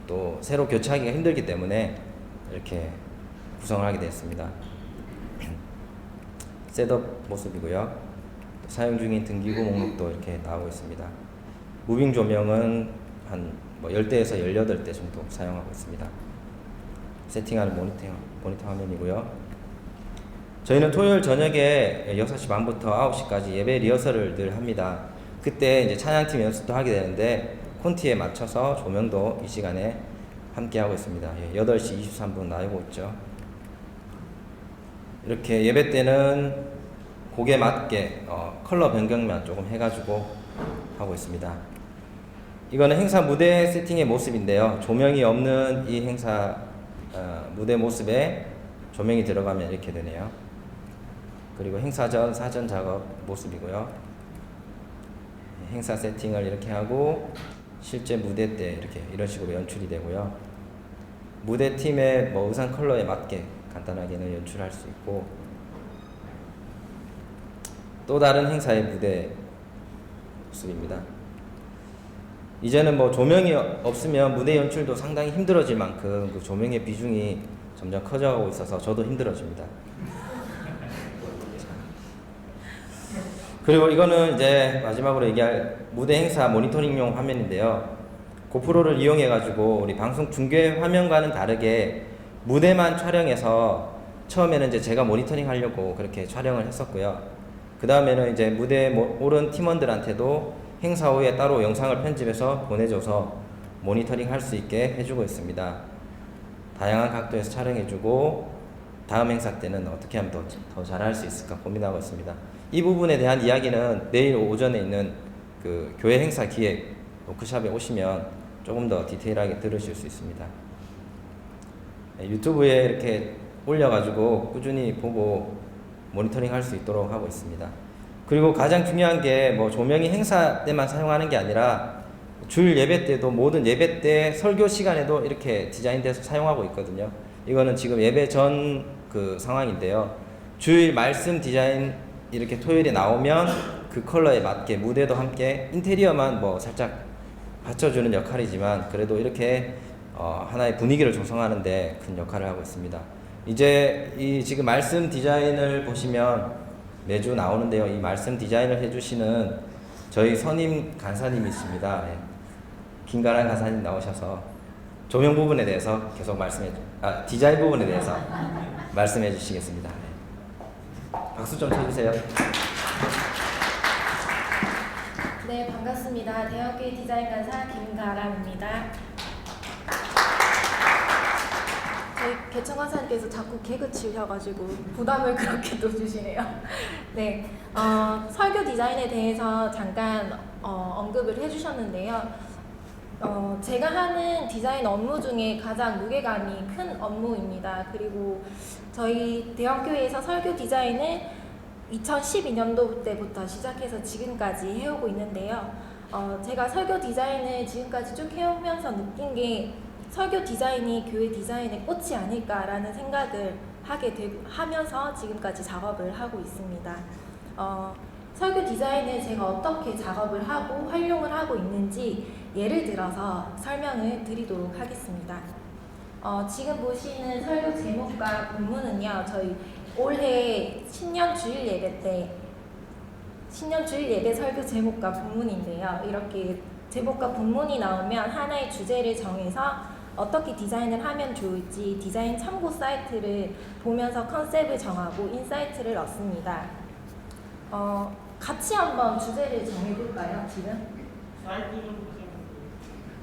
또 새로 교체하기가 힘들기 때문에 이렇게 구성을 하게 되었습니다. 셋업 모습이고요. 사용 중인 등기구 목록도 이렇게 나오고 있습니다. 무빙 조명은 한 뭐 10대에서 18대 정도 사용하고 있습니다. 세팅하는 모니터 화면이고요. 저희는 토요일 저녁에 6시 반부터 9시까지 예배 리허설을 늘 합니다. 그때 이제 찬양팀 연습도 하게 되는데 콘티에 맞춰서 조명도 이 시간에 함께 하고 있습니다. 8시 23분 나오고 있죠. 이렇게 예배 때는 곡에 맞게 컬러 변경만 조금 해가지고 하고 있습니다. 이거는 행사 무대 세팅의 모습인데요. 조명이 없는 이 행사 무대 모습에 조명이 들어가면 이렇게 되네요. 그리고 행사 전 사전 작업 모습이고요. 행사 세팅을 이렇게 하고 실제 무대 때 이렇게 이런 식으로 연출이 되고요. 무대 팀의 뭐 의상 컬러에 맞게 간단하게는 연출할 수 있고 또 다른 행사의 무대 모습입니다. 이제는 뭐 조명이 없으면 무대 연출도 상당히 힘들어질 만큼 그 조명의 비중이 점점 커져가고 있어서 저도 힘들어집니다. 그리고 이거는 이제 마지막으로 얘기할 무대 행사 모니터링용 화면인데요. 고프로를 이용해 가지고 우리 방송 중계 화면과는 다르게 무대만 촬영해서 처음에는 이제 제가 모니터링 하려고 그렇게 촬영을 했었고요. 그 다음에는 이제 무대에 오른 팀원들한테도 행사 후에 따로 영상을 편집해서 보내줘서 모니터링 할 수 있게 해주고 있습니다. 다양한 각도에서 촬영해주고 다음 행사 때는 어떻게 하면 더 잘할 수 있을까 고민하고 있습니다. 이 부분에 대한 이야기는 내일 오전에 있는 그 교회 행사 기획 워크숍에 오시면 조금 더 디테일하게 들으실 수 있습니다. 유튜브에 이렇게 올려가지고 꾸준히 보고 모니터링 할 수 있도록 하고 있습니다. 그리고 가장 중요한 게 뭐 조명이 행사 때만 사용하는 게 아니라 주일 예배 때도 모든 예배 때 설교 시간에도 이렇게 디자인돼서 사용하고 있거든요. 이거는 지금 예배 전 그 상황인데요. 주일 말씀 디자인 이렇게 토요일에 나오면 그 컬러에 맞게 무대도 함께 인테리어만 뭐 살짝 받쳐주는 역할이지만 그래도 이렇게 하나의 분위기를 조성하는데 큰 역할을 하고 있습니다. 이제 이 지금 말씀 디자인을 보시면 매주 나오는데요. 이 말씀 디자인을 해주시는 저희 선임 간사님이 있습니다. 김가란 간사님 나오셔서 조명 부분에 대해서 계속 디자인 부분에 대해서 말씀해 주시겠습니다. 박수 좀 쳐주세요. 네, 반갑습니다. 대학교의 디자인 간사 김가람입니다. 저희 개청 간사님께서 자꾸 개그 치셔가지고 부담을 그렇게 또 주시네요. 네, 설교 디자인에 대해서 잠깐 언급을 해주셨는데요. 제가 하는 디자인 업무 중에 가장 무게감이 큰 업무입니다. 그리고 저희 대형교회에서 설교 디자인을 2012년도 때부터 시작해서 지금까지 해오고 있는데요. 제가 설교 디자인을 지금까지 쭉 해오면서 느낀 게 설교 디자인이 교회 디자인의 꽃이 아닐까라는 생각을 하면서 지금까지 작업을 하고 있습니다. 설교 디자인을 제가 어떻게 작업을 하고 활용을 하고 있는지 예를 들어서 설명을 드리도록 하겠습니다. 지금 보시는 설교 제목과 본문은요, 저희 올해 신년 주일 예배 때 신년 주일 예배 설교 제목과 본문인데요. 이렇게 제목과 본문이 나오면 하나의 주제를 정해서 어떻게 디자인을 하면 좋을지 디자인 참고 사이트를 보면서 컨셉을 정하고 인사이트를 얻습니다. 같이 한번 주제를 정해볼까요, 지금?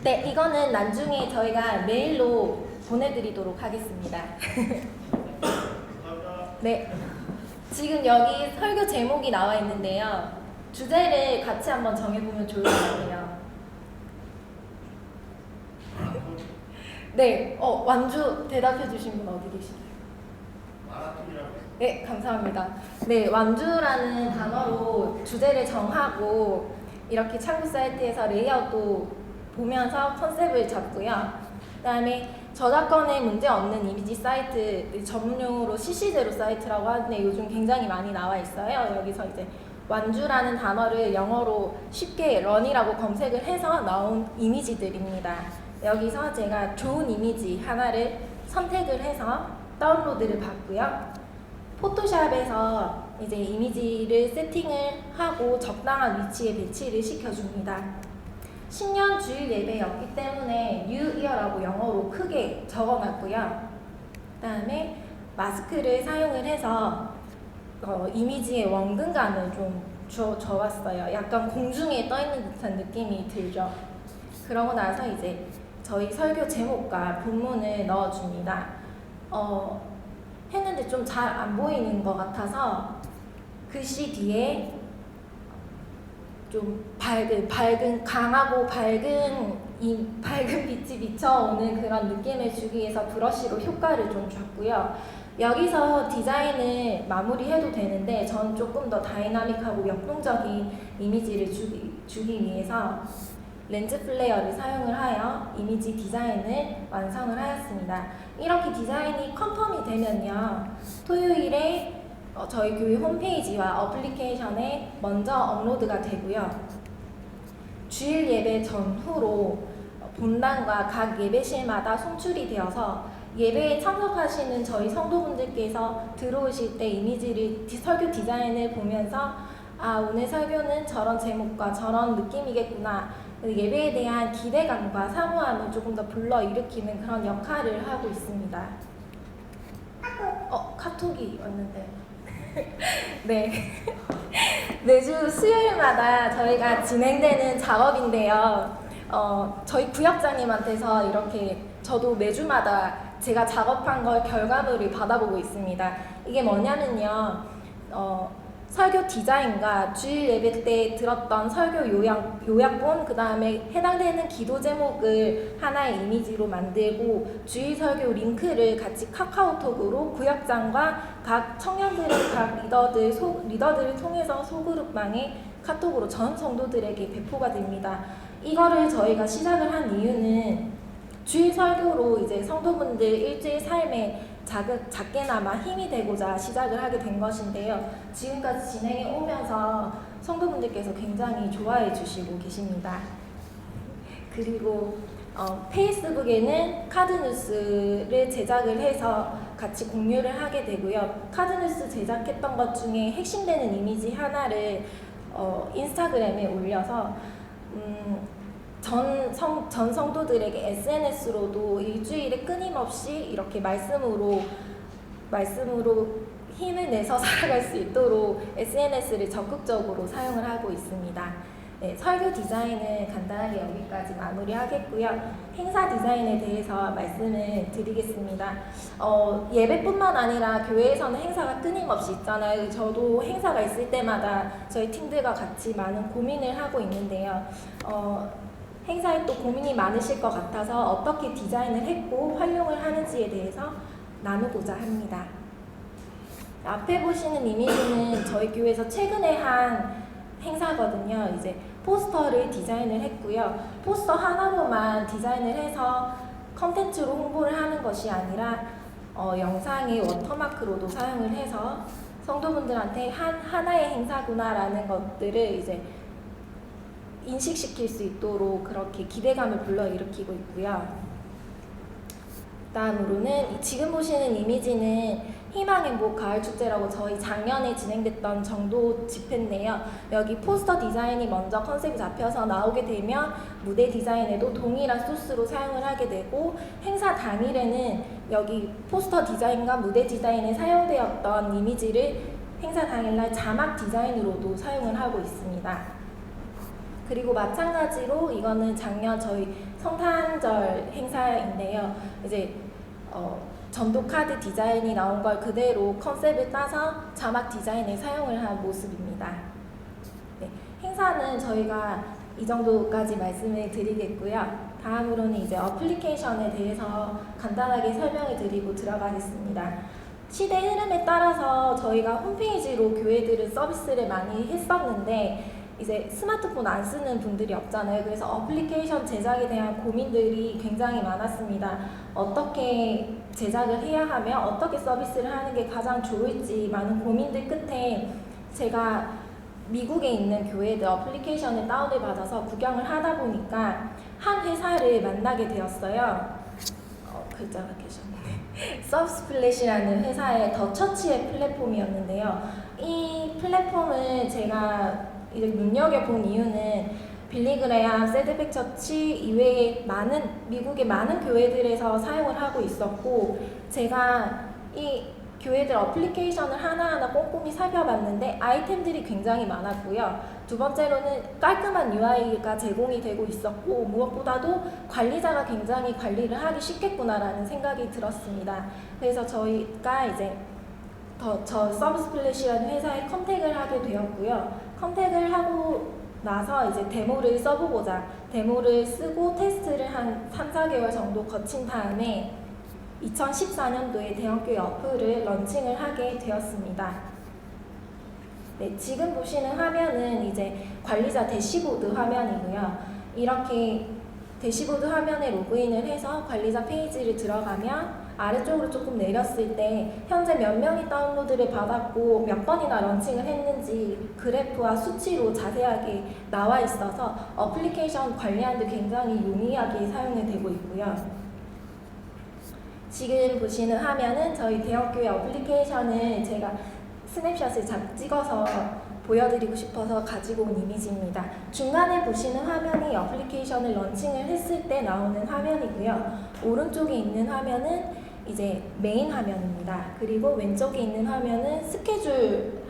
네, 이거는 나중에 저희가 메일로 보내드리도록 하겠습니다. 네, 지금 여기 설교 제목이 나와 있는데요. 주제를 같이 한번 정해보면 좋을 것 같아요. 네, 완주 대답해 주신 분 어디 계시나요? 네, 감사합니다. 네, 완주라는 단어로 주제를 정하고 이렇게 창구 사이트에서 레이아웃도 보면서 컨셉을 잡고요. 그다음에 저작권에 문제 없는 이미지 사이트, 전문용어로 CC0 사이트라고 하는데 요즘 굉장히 많이 나와 있어요. 여기서 이제 완주라는 단어를 영어로 쉽게 런이라고 검색을 해서 나온 이미지들입니다. 여기서 제가 좋은 이미지 하나를 선택을 해서 다운로드를 받고요. 포토샵에서 이제 이미지를 세팅을 하고 적당한 위치에 배치를 시켜줍니다. 신년 주일 예배였기 때문에 New Year라고 영어로 크게 적어놨고요. 그 다음에 마스크를 사용을 해서 이미지의 원근감을 좀 줘왔어요. 약간 공중에 떠있는 듯한 느낌이 들죠. 그러고 나서 이제 저희 설교 제목과 본문을 넣어줍니다. 했는데 좀 잘 안 보이는 것 같아서 글씨 뒤에 좀 강하고 밝은 빛이 비쳐오는 그런 느낌을 주기 위해서 브러쉬로 효과를 좀 줬고요. 여기서 디자인을 마무리해도 되는데 전 조금 더 다이나믹하고 역동적인 이미지를 주기 위해서 렌즈 플레이어를 사용을 하여 이미지 디자인을 완성을 하였습니다. 이렇게 디자인이 컨펌이 되면요, 토요일에 저희 교회 홈페이지와 어플리케이션에 먼저 업로드가 되고요. 주일 예배 전후로 본당과 각 예배실마다 송출이 되어서 예배에 참석하시는 저희 성도분들께서 들어오실 때 이미지를 설교 디자인을 보면서 오늘 설교는 저런 제목과 저런 느낌이겠구나, 예배에 대한 기대감과 사모함을 조금 더 불러일으키는 그런 역할을 하고 있습니다. 카톡이 왔는데. 네. 매주 수요일마다 저희가 진행되는 작업인데요. 저희 구역장님한테서 이렇게 저도 매주마다 제가 작업한 걸 결과물을 받아보고 있습니다. 이게 뭐냐면요. 설교 디자인과 주일 예배 때 들었던 설교 요약본, 그 다음에 해당되는 기도 제목을 하나의 이미지로 만들고 주일 설교 링크를 같이 카카오톡으로 구역장과 각 청년들의 각 리더들을 통해서 소그룹망에 카톡으로 전 성도들에게 배포가 됩니다. 이거를 저희가 시작을 한 이유는 주일 설교로 이제 성도분들 일주일 삶에 작게나마 힘이 되고자 시작을 하게 된 것인데요. 지금까지 진행해 오면서 성도분들께서 굉장히 좋아해 주시고 계십니다. 그리고 페이스북에는 카드뉴스를 제작을 해서 같이 공유를 하게 되고요. 카드뉴스 제작했던 것 중에 핵심되는 이미지 하나를 인스타그램에 올려서 전 성도들에게 SNS로도 일주일에 끊임없이 이렇게 말씀으로 힘을 내서 살아갈 수 있도록 SNS를 적극적으로 사용을 하고 있습니다. 네, 설교 디자인은 간단하게 여기까지 마무리하겠고요. 행사 디자인에 대해서 말씀을 드리겠습니다. 예배뿐만 아니라 교회에서는 행사가 끊임없이 있잖아요. 저도 행사가 있을 때마다 저희 팀들과 같이 많은 고민을 하고 있는데요. 행사에 또 고민이 많으실 것 같아서 어떻게 디자인을 했고 활용을 하는지에 대해서 나누고자 합니다. 앞에 보시는 이미지는 저희 교회에서 최근에 한 행사거든요. 이제 포스터를 디자인을 했고요. 포스터 하나로만 디자인을 해서 컨텐츠로 홍보를 하는 것이 아니라 영상의 워터마크로도 사용을 해서 성도분들한테 하나의 행사구나라는 것들을 이제 인식시킬 수 있도록 그렇게 기대감을 불러일으키고 있고요. 다음으로는 지금 보시는 이미지는 희망행복 가을축제라고 저희 작년에 진행됐던 정도 집회인데요. 여기 포스터 디자인이 먼저 컨셉이 잡혀서 나오게 되면 무대 디자인에도 동일한 소스로 사용을 하게 되고, 행사 당일에는 여기 포스터 디자인과 무대 디자인에 사용되었던 이미지를 행사 당일날 자막 디자인으로도 사용을 하고 있습니다. 그리고 마찬가지로 이거는 작년 저희 성탄절 행사인데요. 이제 전도 카드 디자인이 나온 걸 그대로 컨셉을 따서 자막 디자인에 사용을 한 모습입니다. 네, 행사는 저희가 이 정도까지 말씀을 드리겠고요. 다음으로는 이제 어플리케이션에 대해서 간단하게 설명을 드리고 들어가겠습니다. 시대 흐름에 따라서 저희가 홈페이지로 교회들은 서비스를 많이 했었는데 이제 스마트폰 안 쓰는 분들이 없잖아요. 그래서 어플리케이션 제작에 대한 고민들이 굉장히 많았습니다. 어떻게 제작을 해야 하며 어떻게 서비스를 하는 게 가장 좋을지 많은 고민들 끝에 제가 미국에 있는 교회들 어플리케이션을 다운을 받아서 구경을 하다 보니까 한 회사를 만나게 되었어요. 글자가 계셨네. 서브스플래시라는 회사의 더 처치의 플랫폼이었는데요. 이 플랫폼을 제가 이제 눈여겨본 이유는 빌리그레암, 새드백 처치 이외에 미국의 많은 교회들에서 사용을 하고 있었고, 제가 이 교회들 어플리케이션을 하나하나 꼼꼼히 살펴봤는데 아이템들이 굉장히 많았고요. 두 번째로는 깔끔한 UI가 제공이 되고 있었고, 무엇보다도 관리자가 굉장히 관리를 하기 쉽겠구나라는 생각이 들었습니다. 그래서 저희가 이제 저 서브스플래시라는 회사에 컨택을 하게 되었고요. 컨택을 하고 나서 이제 데모를 써보고자 데모를 쓰고 테스트를 한 3-4개월 정도 거친 다음에 2014년도에 대형교회 어플을 런칭을 하게 되었습니다. 네, 지금 보시는 화면은 이제 관리자 대시보드 화면이고요. 이렇게 대시보드 화면에 로그인을 해서 관리자 페이지를 들어가면 아래쪽으로 조금 내렸을 때 현재 몇 명이 다운로드를 받았고 몇 번이나 런칭을 했는지 그래프와 수치로 자세하게 나와 있어서 어플리케이션 관리하는 데 굉장히 용이하게 사용이 되고 있고요. 지금 보시는 화면은 저희 대형교회 어플리케이션을 제가 스냅샷을 찍어서 보여드리고 싶어서 가지고 온 이미지입니다. 중간에 보시는 화면이 어플리케이션을 런칭을 했을 때 나오는 화면이고요. 오른쪽에 있는 화면은 이제 메인 화면입니다. 그리고 왼쪽에 있는 화면은 스케줄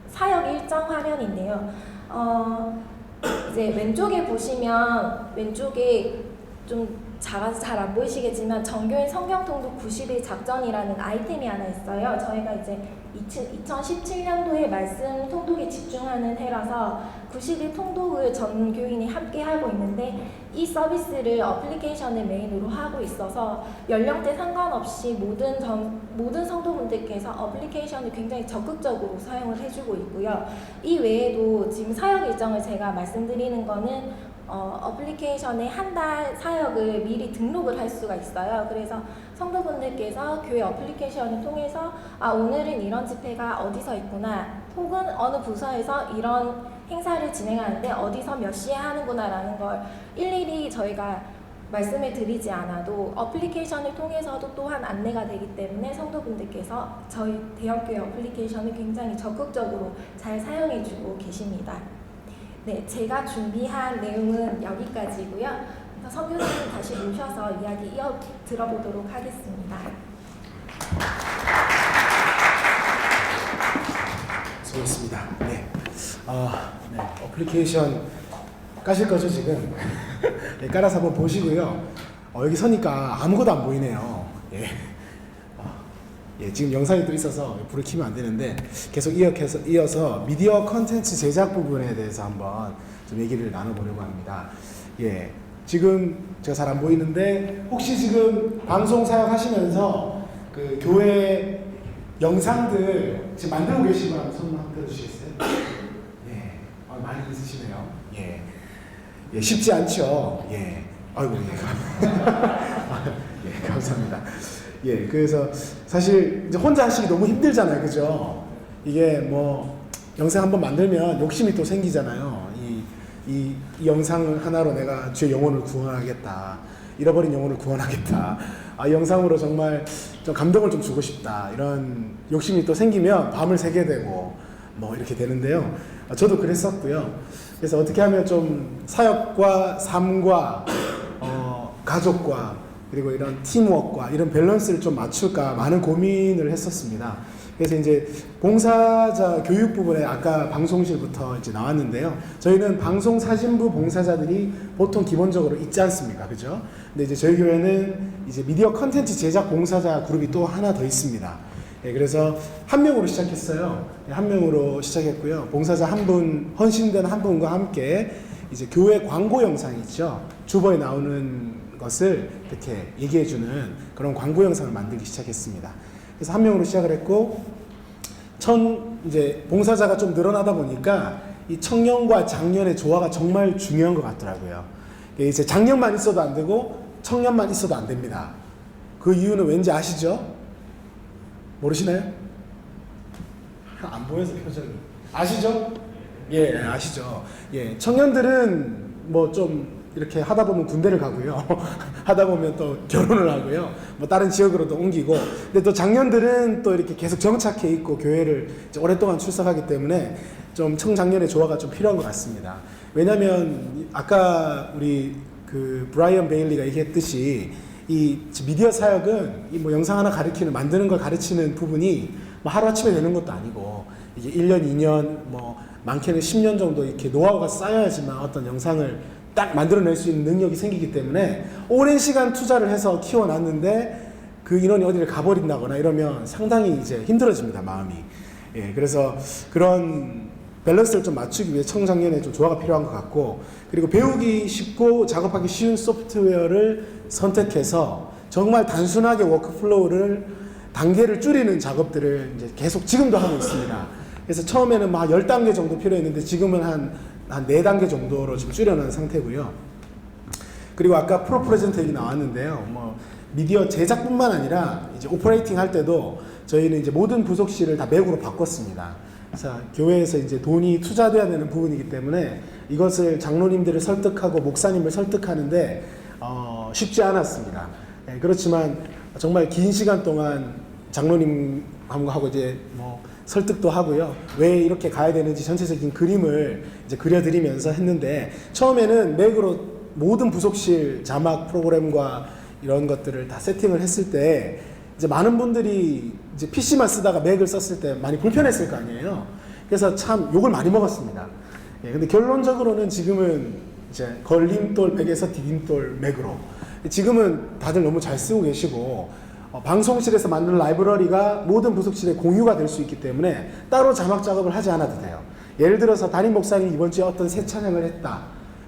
사역 일정 화면인데요. 이제 왼쪽에 보시면 왼쪽에 좀 작아서 잘 안 보이시겠지만 정교회 성경 통독 90일 작전이라는 아이템이 하나 있어요. 저희가 이제 2017년도에 말씀 통독에 집중하는 해라서 90일 통독을 전 교인이 함께 하고 있는데 이 서비스를 어플리케이션을 메인으로 하고 있어서 연령대 상관없이 모든 성도분들께서 어플리케이션을 굉장히 적극적으로 사용을 해주고 있고요. 이 외에도 지금 사역 일정을 제가 말씀드리는 거는 어플리케이션에 한 달 사역을 미리 등록을 할 수가 있어요. 그래서 성도분들께서 교회 어플리케이션을 통해서 오늘은 이런 집회가 어디서 있구나, 혹은 어느 부서에서 이런 행사를 진행하는데 어디서 몇 시에 하는구나 라는 걸 일일이 저희가 말씀을 드리지 않아도 어플리케이션을 통해서도 또한 안내가 되기 때문에 성도분들께서 저희 대형교회 어플리케이션을 굉장히 적극적으로 잘 사용해주고 계십니다. 네, 제가 준비한 내용은 여기까지고요. 성교사님 다시 모셔서 이야기 들어보도록 하겠습니다. 수고했습니다. 네. 네. 어플리케이션 까실 거죠, 지금? 네, 깔아서 한번 보시고요. 여기 서니까 아무것도 안 보이네요. 예. 예, 지금 영상이 또 있어서 불을 켜면 안 되는데 계속 이어서 미디어 컨텐츠 제작 부분에 대해서 한번 좀 얘기를 나눠보려고 합니다. 예, 지금 제가 잘 안 보이는데 혹시 지금 방송 사역하시면서 그 교회 영상들 지금 만들고 계신 분 손 한번 들어주시겠어요? 예, 많이 있으시네요. 예, 예, 쉽지 않죠. 예, 아이고, 예, 예, 감사합니다. 예, 그래서 사실 이제 혼자 하시기 너무 힘들잖아요, 그죠? 이게 뭐 영상 한번 만들면 욕심이 또 생기잖아요. 이 영상을 하나로 내가 주의 영혼을 구원하겠다, 잃어버린 영혼을 구원하겠다, 이 영상으로 정말 좀 감동을 좀 주고 싶다, 이런 욕심이 또 생기면 밤을 새게 되고 뭐 이렇게 되는데요. 저도 그랬었고요. 그래서 어떻게 하면 좀 사역과 삶과 가족과 그리고 이런 팀워크와 이런 밸런스를 좀 맞출까 많은 고민을 했었습니다. 그래서 이제 봉사자 교육 부분에 아까 방송실부터 이제 나왔는데요. 저희는 방송 사진부 봉사자들이 보통 기본적으로 있지 않습니까? 그죠? 근데 이제 저희 교회는 이제 미디어 컨텐츠 제작 봉사자 그룹이 또 하나 더 있습니다. 예, 그래서 한 명으로 시작했어요. 한 명으로 시작했고요. 봉사자 한 분, 헌신된 한 분과 함께 이제 교회 광고 영상 있죠. 주보에 나오는 것을 이렇게 얘기해주는 그런 광고 영상을 만들기 시작했습니다. 그래서 한 명으로 시작을 했고 이제 봉사자가 좀 늘어나다 보니까 이 청년과 장년의 조화가 정말 중요한 것 같더라고요. 이제 장년만 있어도 안 되고 청년만 있어도 안 됩니다. 그 이유는 왠지 아시죠? 모르시나요? 안 보여서 표정이. 아시죠? 예, 아시죠? 예, 청년들은 뭐 좀 이렇게 하다 보면 군대를 가고요. 하다 보면 또 결혼을 하고요. 뭐 다른 지역으로도 옮기고. 근데 또 장년들은 또 이렇게 계속 정착해 있고 교회를 이제 오랫동안 출석하기 때문에 좀 청장년의 조화가 좀 필요한 것 같습니다. 왜냐면 아까 우리 그 브라이언 베일리가 얘기했듯이 이 미디어 사역은 이 뭐 영상 하나 만드는 걸 가르치는 부분이 뭐 하루아침에 되는 것도 아니고 이게 1년, 2년, 뭐 많게는 10년 정도 이렇게 노하우가 쌓여야지만 어떤 영상을 딱 만들어낼 수 있는 능력이 생기기 때문에 오랜 시간 투자를 해서 키워놨는데 그 인원이 어디를 가버린다거나 이러면 상당히 이제 힘들어집니다, 마음이. 예, 그래서 그런 밸런스를 좀 맞추기 위해 청장년에 좀 조화가 필요한 것 같고, 그리고 배우기 쉽고 작업하기 쉬운 소프트웨어를 선택해서 정말 단순하게 워크플로우를 단계를 줄이는 작업들을 이제 계속 지금도 하고 있습니다. 그래서 처음에는 막 10단계 정도 필요했는데 지금은 한 4단계 정도로 지금 줄여놓은 상태고요. 그리고 아까 프로 프레젠터 얘기 나왔는데요. 뭐 미디어 제작뿐만 아니라 이제 오퍼레이팅 할 때도 저희는 이제 모든 부속실을 다 맥으로 바꿨습니다. 그래서 교회에서 이제 돈이 투자돼야 되는 부분이기 때문에 이것을 장로님들을 설득하고 목사님을 설득하는데 쉽지 않았습니다. 네, 그렇지만 정말 긴 시간 동안 장로님하고 이제 뭐 설득도 하고요. 왜 이렇게 가야 되는지 전체적인 그림을 이제 그려드리면서 했는데, 처음에는 맥으로 모든 부속실 자막 프로그램과 이런 것들을 다 세팅을 했을 때 이제 많은 분들이 이제 PC만 쓰다가 맥을 썼을 때 많이 불편했을 거 아니에요. 그래서 참 욕을 많이 먹었습니다. 예, 근데 결론적으로는 지금은 이제 걸림돌 맥에서 디딤돌 맥으로 지금은 다들 너무 잘 쓰고 계시고, 방송실에서 만든 라이브러리가 모든 부속실에 공유가 될 수 있기 때문에 따로 자막 작업을 하지 않아도 돼요. 예를 들어서 담임 목사님이 이번 주에 어떤 새 찬양을 했다.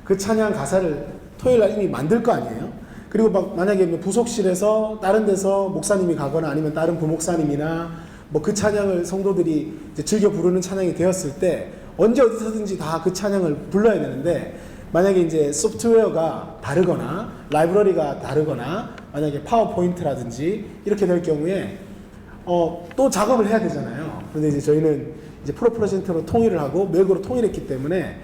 그 찬양 가사를 토요일 날 이미 만들 거 아니에요? 그리고 만약에 부속실에서 다른 데서 목사님이 가거나 아니면 다른 부목사님이나 뭐 그 찬양을 성도들이 이제 즐겨 부르는 찬양이 되었을 때 언제 어디서든지 다 그 찬양을 불러야 되는데, 만약에 이제 소프트웨어가 다르거나 라이브러리가 다르거나 만약에 파워포인트라든지 이렇게 될 경우에 또 작업을 해야 되잖아요. 그런데 이제 저희는 이제 프로 프레젠터로 통일을 하고 맥으로 통일했기 때문에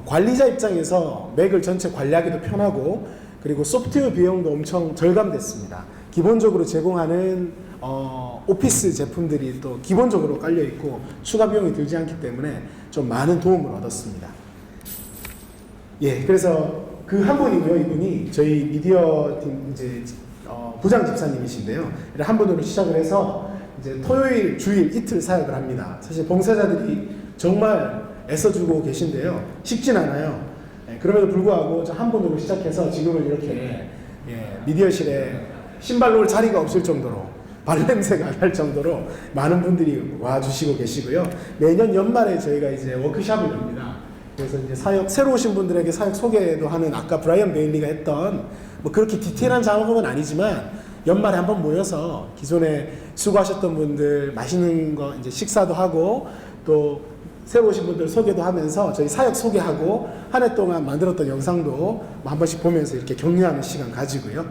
관리자 입장에서 맥을 전체 관리하기도 편하고, 그리고 소프트웨어 비용도 엄청 절감됐습니다. 기본적으로 제공하는 오피스 제품들이 또 기본적으로 깔려 있고 추가 비용이 들지 않기 때문에 좀 많은 도움을 얻었습니다. 예, 그래서 그 한 분이고요. 이분이 저희 미디어 팀 이제 부장 집사님이신데요. 한 분으로 시작을 해서 이제 토요일, 주일 이틀 사역을 합니다. 사실 봉사자들이 정말 애써주고 계신데요. 쉽진 않아요. 예, 그럼에도 불구하고 저 한 분으로 시작해서 지금은 이렇게 미디어실에 신발 놓을 자리가 없을 정도로 발냄새가 날 정도로 많은 분들이 와주시고 계시고요. 매년 연말에 저희가 이제 워크숍을 엽니다. 그래서 이제 사역, 새로 오신 분들에게 사역 소개도 하는 아까 브라이언 베일리가 했던 뭐 그렇게 디테일한 작업은 아니지만 연말에 한번 모여서 기존에 수고하셨던 분들 맛있는 거 이제 식사도 하고 또 새로 오신 분들 소개도 하면서 저희 사역 소개하고 한 해 동안 만들었던 영상도 뭐 한 번씩 보면서 이렇게 격려하는 시간 가지고요.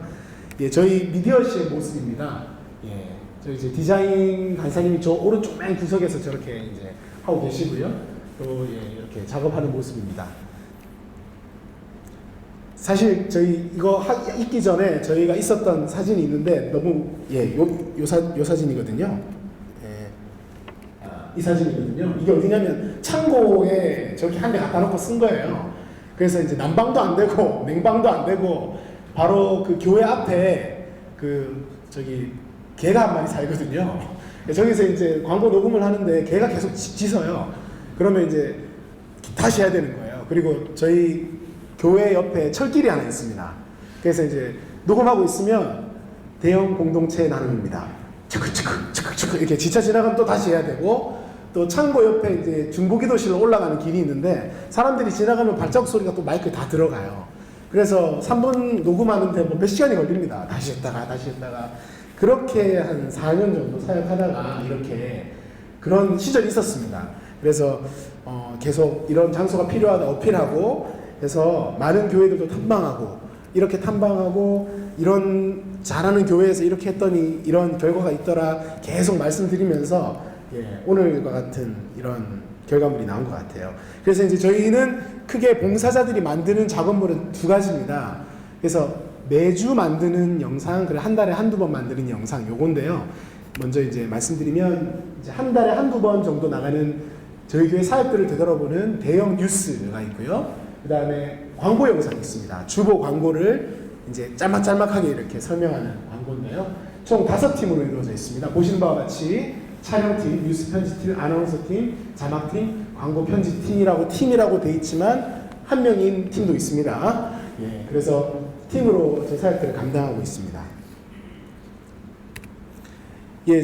예, 저희 미디어실의 모습입니다. 예, 저희 이제 디자인 간사님이 저 오른쪽 맨 구석에서 저렇게 이제 하고 계시고요. 또 예, 이렇게 작업하는 모습입니다. 사실 저희 이거 있기 전에 저희가 있었던 사진이 있는데 너무 요 사진이거든요. 예, 이 사진이거든요. 이게 어디냐면 창고에 저렇게 한 대 갖다 놓고 쓴 거예요. 그래서 이제 난방도 안 되고 냉방도 안 되고 바로 그 교회 앞에 그 저기 개가 한 마리 살거든요. 저기서 이제 광고 녹음을 하는데 개가 계속 짖어요. 그러면 이제 다시 해야 되는 거예요. 그리고 저희 교회 옆에 철길이 하나 있습니다. 그래서 이제 녹음하고 있으면 대형 공동체 나눔입니다. 츠크츠크 이렇게 지차 지나가면 또 다시 해야 되고, 또 창고 옆에 이제 중보기도실로 올라가는 길이 있는데 사람들이 지나가면 발자국 소리가 또 마이크에 다 들어가요. 그래서 3분 녹음하는데 뭐 몇 시간이 걸립니다. 다시 했다가 그렇게 한 4년 정도 사역하다가 이렇게 그런 시절이 있었습니다. 그래서 계속 이런 장소가 필요하다 어필하고 해서 많은 교회들도 탐방하고 이렇게 탐방하고 이런 잘하는 교회에서 이렇게 했더니 이런 결과가 있더라 계속 말씀드리면서 오늘과 같은 이런 결과물이 나온 것 같아요. 그래서 이제 저희는 크게 봉사자들이 만드는 작업물은 두 가지입니다. 그래서 매주 만드는 영상, 그리고 한 달에 한두 번 만드는 영상 요건데요. 먼저 이제 말씀드리면 이제 한 달에 한두 번 정도 나가는 저희 교회 사역들을 되돌아보는 대형 뉴스가 있고요. 그 다음에 광고 영상이 있습니다. 주보 광고를 이제 짤막짤막하게 이렇게 설명하는 광고인데요. 총 5팀으로 이루어져 있습니다. 보시는 바와 같이 촬영팀, 뉴스 편집팀, 아나운서팀, 자막팀, 광고 편집팀이라고 팀이라고 돼 있지만 한 명인 팀도 있습니다. 그래서 팀으로 제 사역들을 감당하고 있습니다.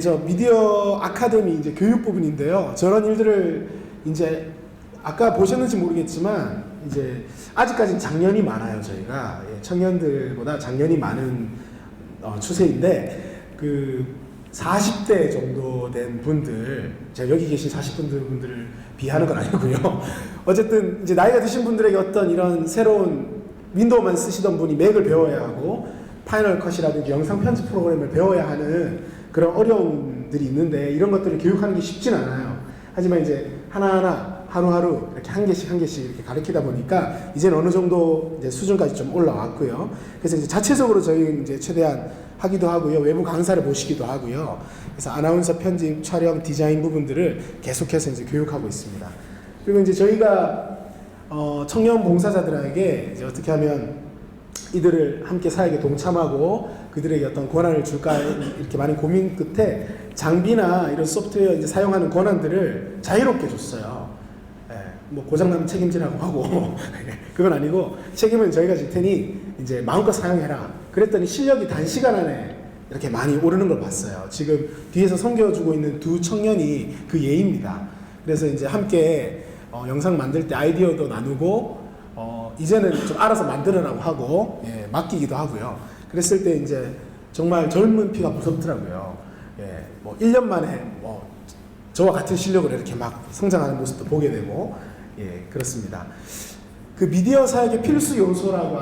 저 미디어 아카데미 이제 교육 부분인데요. 저런 일들을 이제 아까 보셨는지 모르겠지만 이제 아직까지는 장년이 많아요. 저희가 청년들보다 장년이 많은 추세인데 그 40대 정도 된 분들, 제가 여기 계신 40분들을 비하는 건 아니고요. 어쨌든 이제 나이가 드신 분들에게 어떤 이런 새로운 윈도우만 쓰시던 분이 맥을 배워야 하고 파이널 컷이라든지 영상 편집 프로그램을 배워야 하는 그런 어려움들이 있는데 이런 것들을 교육하는 게 쉽진 않아요. 하지만 이제 하나하나 하루하루 이렇게 한 개씩 이렇게 가르치다 보니까 이제는 어느 정도 이제 수준까지 좀 올라왔고요. 그래서 이제 자체적으로 저희 이제 최대한 하기도 하고요. 외부 강사를 모시기도 하고요. 그래서 아나운서 편집, 촬영, 디자인 부분들을 계속해서 이제 교육하고 있습니다. 그리고 이제 저희가 청년 봉사자들에게 이제 어떻게 하면 이들을 함께 사역에 동참하고 그들에게 어떤 권한을 줄까 이렇게 많은 고민 끝에 장비나 이런 소프트웨어 이제 사용하는 권한들을 자유롭게 줬어요. 뭐 고장나면 책임지라고 하고 그건 아니고 책임은 저희가 질 테니 이제 마음껏 사용해라. 그랬더니 실력이 단시간 안에 이렇게 많이 오르는 걸 봤어요. 지금 뒤에서 섬겨주고 있는 두 청년이 그 예입니다. 그래서 이제 함께 영상 만들 때 아이디어도 나누고 이제는 좀 알아서 만들으라고 하고 맡기기도 하고요. 그랬을 때 이제 정말 젊은 피가 무섭더라고요. 뭐 1년 만에 저와 같은 실력으로 이렇게 막 성장하는 모습도 보게 되고 그렇습니다. 그 미디어 사역의 필수 요소라고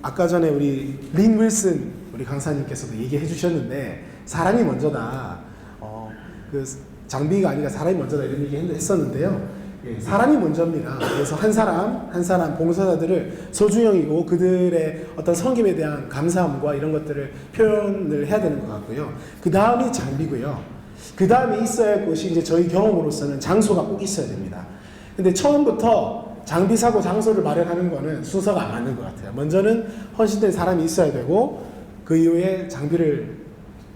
아까 전에 우리 린 윌슨 우리 강사님께서도 얘기해 주셨는데 사람이 먼저다. 그 장비가 아니라 사람이 먼저다 이런 얘기 했었는데요. 사람이 먼저입니다. 그래서 한 사람 봉사자들을 소중히 여기고 그들의 어떤 섬김에 대한 감사함과 이런 것들을 표현을 해야 되는 것 같고요. 그 다음이 장비고요. 그 다음에 있어야 할 것이 이제 저희 경험으로서는 장소가 꼭 있어야 됩니다. 근데 처음부터 장비 사고 장소를 마련하는 거는 순서가 안 맞는 것 같아요. 먼저는 헌신된 사람이 있어야 되고 그 이후에 장비를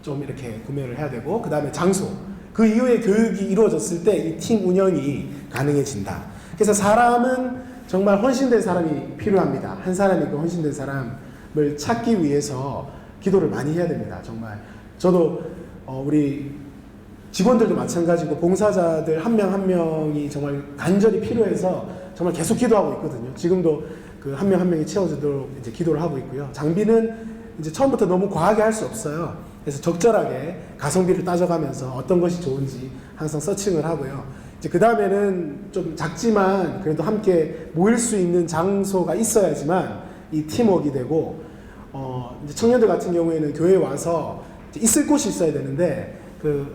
좀 이렇게 구매를 해야 되고 그 다음에 장소 그 이후에 교육이 이루어졌을 때 이 팀 운영이 가능해진다. 그래서 사람은 정말 헌신된 사람이 필요합니다. 한 사람이 그 헌신된 사람을 찾기 위해서 기도를 많이 해야 됩니다. 정말 저도 우리 직원들도 마찬가지고 봉사자들 한 명 한 명이 정말 간절히 필요해서 정말 계속 기도하고 있거든요. 지금도 그 한 명 한 명이 채워지도록 이제 기도를 하고 있고요. 장비는 이제 처음부터 너무 과하게 할 수 없어요. 그래서 적절하게 가성비를 따져가면서 어떤 것이 좋은지 항상 서칭을 하고요. 이제 그 다음에는 좀 작지만 그래도 함께 모일 수 있는 장소가 있어야지만 이 팀워크가 되고 이제 청년들 같은 경우에는 교회에 와서 있을 곳이 있어야 되는데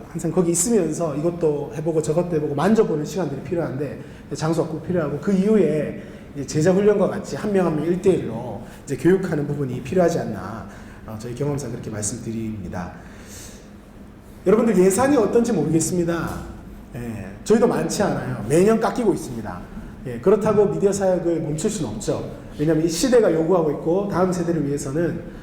항상 거기 있으면서 이것도 해보고 저것도 해보고 만져보는 시간들이 필요한데 장소가 꼭 필요하고 그 이후에 이제 제자 훈련과 같이 한 명 한 명 1대1로 이제 교육하는 부분이 필요하지 않나 저희 경험상 그렇게 말씀드립니다. 여러분들 예산이 어떤지 모르겠습니다. 저희도 많지 않아요. 매년 깎이고 있습니다. 그렇다고 미디어 사역을 멈출 수는 없죠. 왜냐하면 이 시대가 요구하고 있고 다음 세대를 위해서는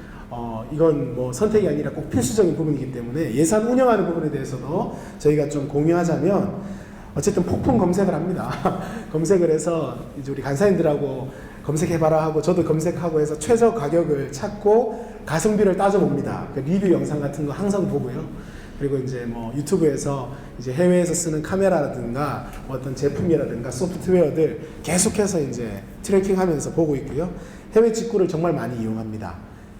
이건 뭐 선택이 아니라 꼭 필수적인 부분이기 때문에 예산 운영하는 부분에 대해서도 저희가 좀 공유하자면 어쨌든 폭풍 검색을 합니다. 검색을 해서 이제 우리 간사님들하고 검색해봐라 하고 저도 검색하고 해서 최저 가격을 찾고 가성비를 따져봅니다. 그 리뷰 영상 같은 거 항상 보고요. 그리고 이제 뭐 유튜브에서 이제 해외에서 쓰는 카메라라든가 어떤 제품이라든가 소프트웨어들 계속해서 이제 트래킹하면서 보고 있고요. 해외 직구를 정말 많이 이용합니다.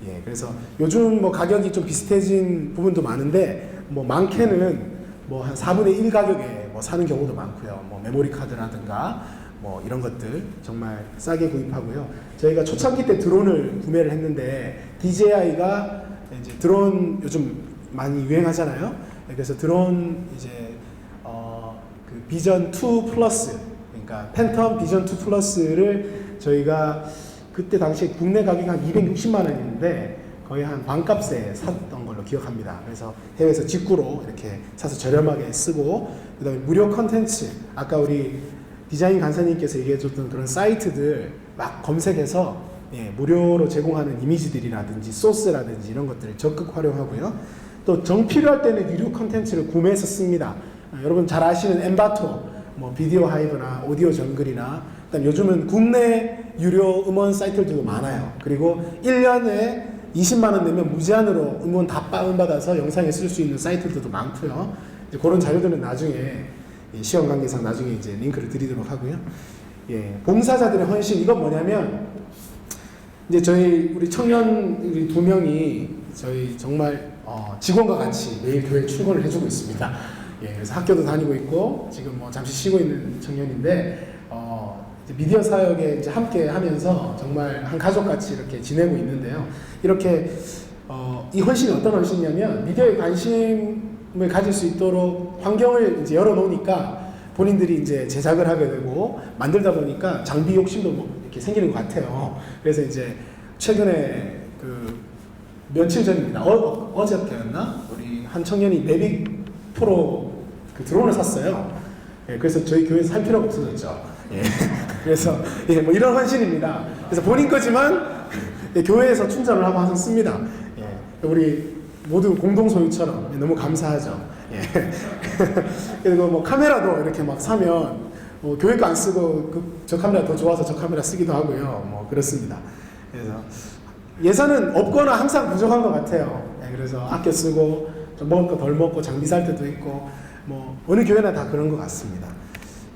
예, 그래서 요즘 뭐 가격이 좀 비슷해진 부분도 많은데 뭐 많게는 뭐 한 4분의 1 가격에 뭐 사는 경우도 많고요. 뭐 메모리 카드라든가 뭐 이런 것들 정말 싸게 구입하고요. 저희가 초창기 때 드론을 구매를 했는데 DJI가 이제 드론 요즘 많이 유행하잖아요. 그래서 드론 이제 그 비전 2 플러스, 그러니까 팬텀 비전 2 플러스를 저희가 그때 당시에 국내 가격이 한 260만 원이었는데 거의 한 반값에 샀던 걸로 기억합니다. 그래서 해외에서 직구로 이렇게 사서 저렴하게 쓰고, 그 다음에 무료 컨텐츠, 아까 우리 디자인 간사님께서 얘기해줬던 그런 사이트들 막 검색해서 예, 무료로 제공하는 이미지들이라든지 소스라든지 이런 것들을 적극 활용하고요. 또 정 필요할 때는 유료 컨텐츠를 구매해서 씁니다. 여러분 잘 아시는 엠바토, 뭐 비디오 하이브나 오디오 정글이나, 그다음 요즘은 국내 유료 음원 사이트들도 많아요. 그리고 1년에 20만 원 내면 무제한으로 음원 다 다운받아서 영상에 쓸 수 있는 사이트들도 많고요. 이제 그런 자료들은 나중에 시험 관계상 나중에 이제 링크를 드리도록 하고요. 예, 봉사자들의 헌신, 이건 뭐냐면 이제 저희 우리 청년 우리 2명이 저희 정말 직원과 같이 매일 교회 출근을 해주고 있습니다. 예, 그래서 학교도 다니고 있고 지금 뭐 잠시 쉬고 있는 청년인데 이제 미디어 사역에 이제 함께 하면서 정말 한 가족같이 이렇게 지내고 있는데요. 이렇게 이 헌신이 어떤 헌신이냐면 미디어에 관심을 가질 수 있도록 환경을 이제 열어놓으니까 본인들이 이제 제작을 하게 되고 만들다 보니까 장비 욕심도 뭐 이렇게 생기는 것 같아요. 그래서 이제 최근에 그 며칠 전입니다. 어저께였나? 우리 한 청년이 매빅 프로 그 드론을 샀어요. 예, 그래서 저희 교회에서 살 필요가 없어졌죠. 예, 그래서 예, 뭐 이런 헌신입니다. 그래서 본인 거지만 예, 교회에서 충전을 하고 항상 씁니다. 예, 우리 모두 공동 소유처럼 예, 너무 감사하죠. 예. 그리고 뭐 카메라도 이렇게 막 사면 교회 거 안 쓰고 저 카메라 더 좋아서 저 카메라 쓰기도 하고요. 뭐 그렇습니다. 그래서 예산은 없거나 항상 부족한 것 같아요. 예, 그래서 아껴 쓰고 좀 먹을 거 덜 먹고 장비 살 때도 있고 뭐 어느 교회나 다 그런 것 같습니다.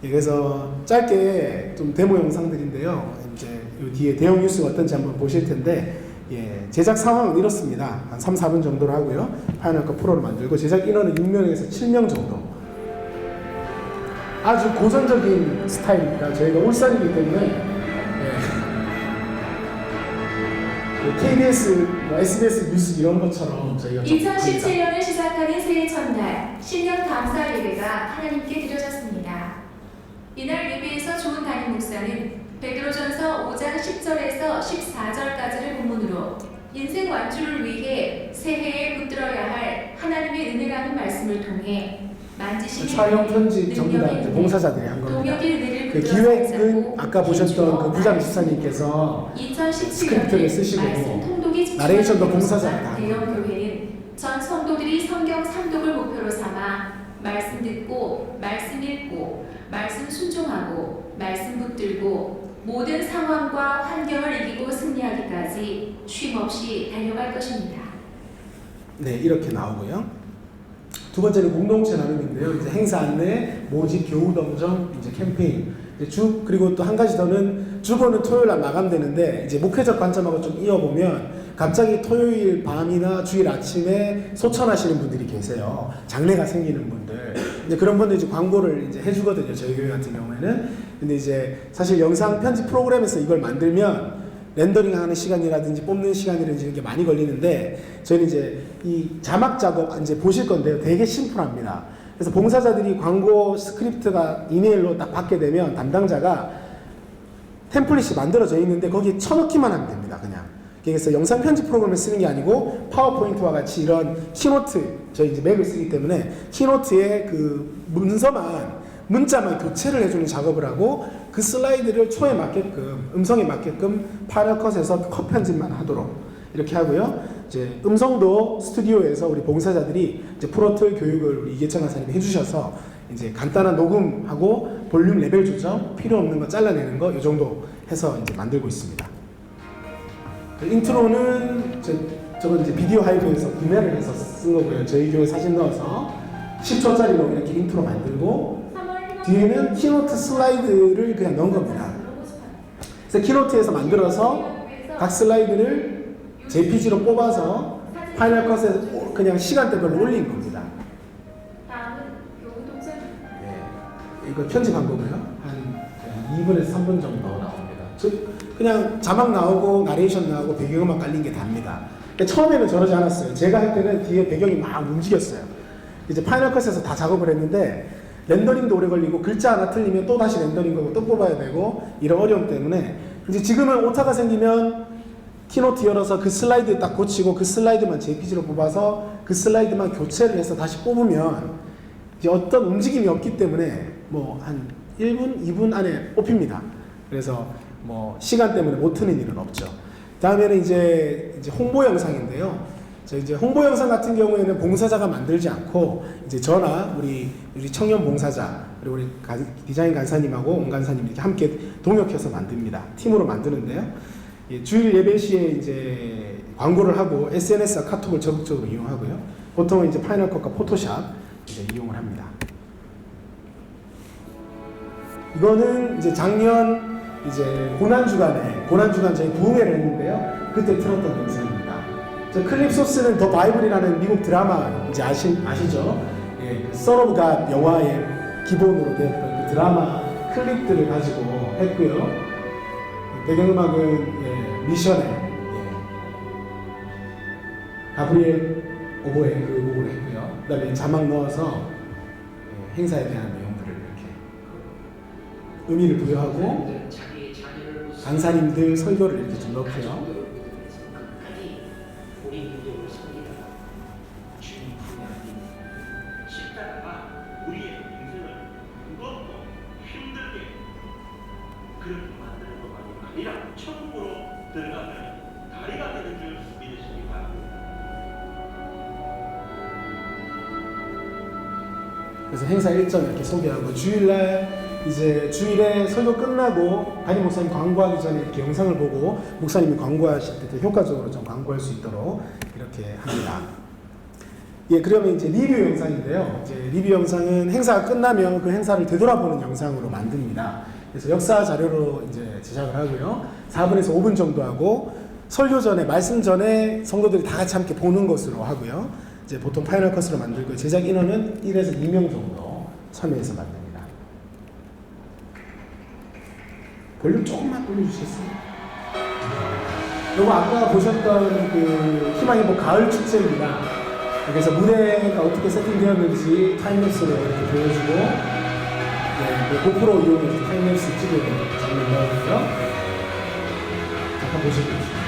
예, 그래서 짧게 좀 데모 영상들인데요. 이제 이 뒤에 대형 뉴스가 어떤지 한번 보실 텐데, 예, 제작 상황은 이렇습니다. 한 3, 4분 정도로 하고요. 파이널컷 프로를 만들고 제작 인원은 6명에서 7명 정도. 아주 고전적인 스타일입니다. 저희가 울산이기 때문에 예, KBS, 뭐 SBS 뉴스 이런 것처럼 저희가 2017년을 시작하는 새해 첫날 신년 감사 예배가 하나님께 드려졌습니다. 이날 예배에서 좋은 담임 목사는 베드로전서 5장 10절에서 14절까지를 본문으로 인생 완주를 위해 새해에 붙들어야 할 하나님의 은혜라는 말씀을 통해 만지심의 촬영 편집 전부 다 이제 봉사자들이 한 겁니다. 그 기획은 아까 보셨던 그 부장 집사님께서 스크립트를 쓰시고 나레이션도 봉사자가 다 대형 교회는 전 성도들이 성경 상독을 목표로 삼아 말씀 듣고 말씀 읽고 말씀 순종하고 말씀 붙들고 모든 상황과 환경을 이기고 승리하기까지 쉼없이 달려갈 것입니다. 네, 이렇게 나오고요. 두 번째는 공동체 나눔인데요. 이제 행사 안내, 모집, 교우 동정, 이제 캠페인. 그리고 또 한 가지 더는 주보는 토요일 날 마감되는데 이제 목회적 관점하고 좀 이어보면 갑자기 토요일 밤이나 주일 아침에 소천하시는 분들이 계세요. 장례가 생기는 분들. 이제 그런 분들 이제 광고를 이제 해주거든요. 저희 교회 같은 경우에는. 근데 이제 사실 영상 편집 프로그램에서 이걸 만들면 렌더링 하는 시간이라든지 뽑는 시간이라든지 이런 게 많이 걸리는데 저희는 이제 이 자막 작업 이제 보실 건데요. 되게 심플합니다. 그래서 봉사자들이 광고 스크립트가 이메일로 딱 받게 되면 담당자가 템플릿이 만들어져 있는데 거기에 쳐넣기만 하면 됩니다. 그냥. 그래서 영상 편집 프로그램을 쓰는 게 아니고 파워포인트와 같이 이런 키노트, 저희 이제 맥을 쓰기 때문에 키노트에 그 문자만 교체를 해주는 작업을 하고 그 슬라이드를 초에 맞게끔, 음성에 맞게끔 파이널 컷에서 컷 편집만 하도록 이렇게 하고요. 이제 음성도 스튜디오에서 우리 봉사자들이 이제 프로툴 교육을 우리 이계창 강사님이 해주셔서 이제 간단한 녹음하고 볼륨 레벨 조정, 필요 없는 거 잘라내는 거 이 정도 해서 이제 만들고 있습니다. 인트로는 저건 이제 비디오 하이브에서 구매를 해서 쓴 거고요. 저희 교회 사진 넣어서 10초짜리로 이렇게 인트로 만들고 뒤에는 키노트 슬라이드를 그냥 넣은 겁니다. 그래서 키노트에서 만들어서 각 슬라이드를 JPG로 뽑아서 파이널 컷에 그냥 시간대별로 올린 겁니다. 다음은 교우 동선. 예, 이거 편집한 거고요. 한 2분에서 3분 정도 나옵니다. 그냥 자막 나오고 나레이션 나오고 배경음악 깔린 게 답니다. 근데 처음에는 저러지 않았어요. 제가 할 때는 뒤에 배경이 막 움직였어요. 이제 파이널 컷에서 다 작업을 했는데 렌더링도 오래 걸리고 글자 하나 틀리면 또 다시 렌더링하고 또 뽑아야 되고 이런 어려움 때문에 이제 지금은 오타가 생기면 키노트 열어서 그 슬라이드 딱 고치고 그 슬라이드만 JPG로 뽑아서 그 슬라이드만 교체를 해서 다시 뽑으면 이제 어떤 움직임이 없기 때문에 뭐 한 1분, 2분 안에 뽑힙니다. 그래서 뭐 시간 때문에 못 트는 일은 없죠. 다음에는 이제 홍보 영상인데요. 이제 홍보 영상 같은 경우에는 봉사자가 만들지 않고 이제 저나 우리 청년 봉사자 그리고 우리 디자인 간사님하고 온 간사님 이렇게 함께 동역해서 만듭니다. 팀으로 만드는데요. 예, 주일 예배 시에 이제 광고를 하고 SNS와 카톡을 적극적으로 이용하고요. 보통은 이제 파이널 컷과 포토샵 이제 이용을 합니다. 이거는 이제 작년 이제 고난 주간 저희 부흥회를 했는데요. 그때 틀었던 영상입니다. 저 클립 소스는 더 바이블이라는 미국 드라마 이제 아시죠? 예, 썰 오브 갓 영화의 기본으로 된 그 드라마 클립들을 가지고 했고요. 배경음악은 예, 미션의 가브리엘 오보에 그 곡을 했고요. 그다음에 자막 넣어서 예, 행사에 대한 내용들을 이렇게 의미를 부여하고 간사님들 설교를 이렇게 좀 넣고요. 천국으로 들어가면 다리가 되는 줄 믿으시기 바랍니다. 그래서 행사 일정 이렇게 소개하고 주일에 설교 끝나고 담임 목사님 광고하기 전에 이렇게 영상을 보고 목사님이 광고하실 때 더 효과적으로 좀 광고할 수 있도록 이렇게 합니다. 예, 그러면 이제 리뷰 영상인데요. 이제 리뷰 영상은 행사가 끝나면 그 행사를 되돌아보는 영상으로 만듭니다. 그래서 역사 자료로 이제 제작을 하고요. 4분에서 5분 정도 하고 설교 전에 말씀 전에 성도들이 다 같이 함께 보는 것으로 하고요. 이제 보통 파이널 컷으로 만들고 제작 인원은 1에서 2명 정도 참여해서 만듭니다. 볼륨 조금만 올려주시겠어요? 요거 아까 보셨던 그 희망의 복 가을 축제입니다. 그래서 무대가 어떻게 세팅되었는지 타임랩스로 이렇게 보여주고 네, 고프로 이용해서 타임랩스 찍은 장면 나오고요. 잠깐 보시겠습니다.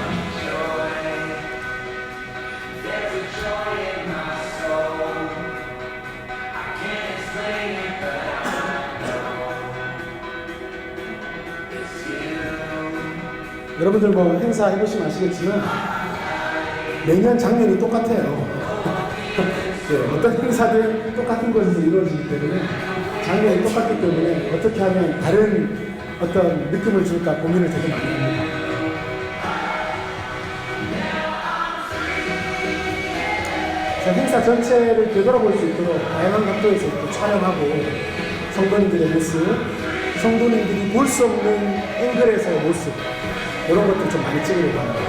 여러분들 뭐 행사 해보시면 아시겠지만 매년 장면이 똑같아요. 네, 어떤 행사든 똑같은 곳에서 이루어지기 때문에 장면이 똑같기 때문에 어떻게 하면 다른 어떤 느낌을 줄까 고민을 되게 많이 합니다. 행사 전체를 되돌아볼 수 있도록 다양한 각도에서 이렇게 촬영하고 성도님들의 모습, 성도님들이 볼 수 없는 앵글에서의 모습 이런 것들 좀 많이 찍으려고 합니다.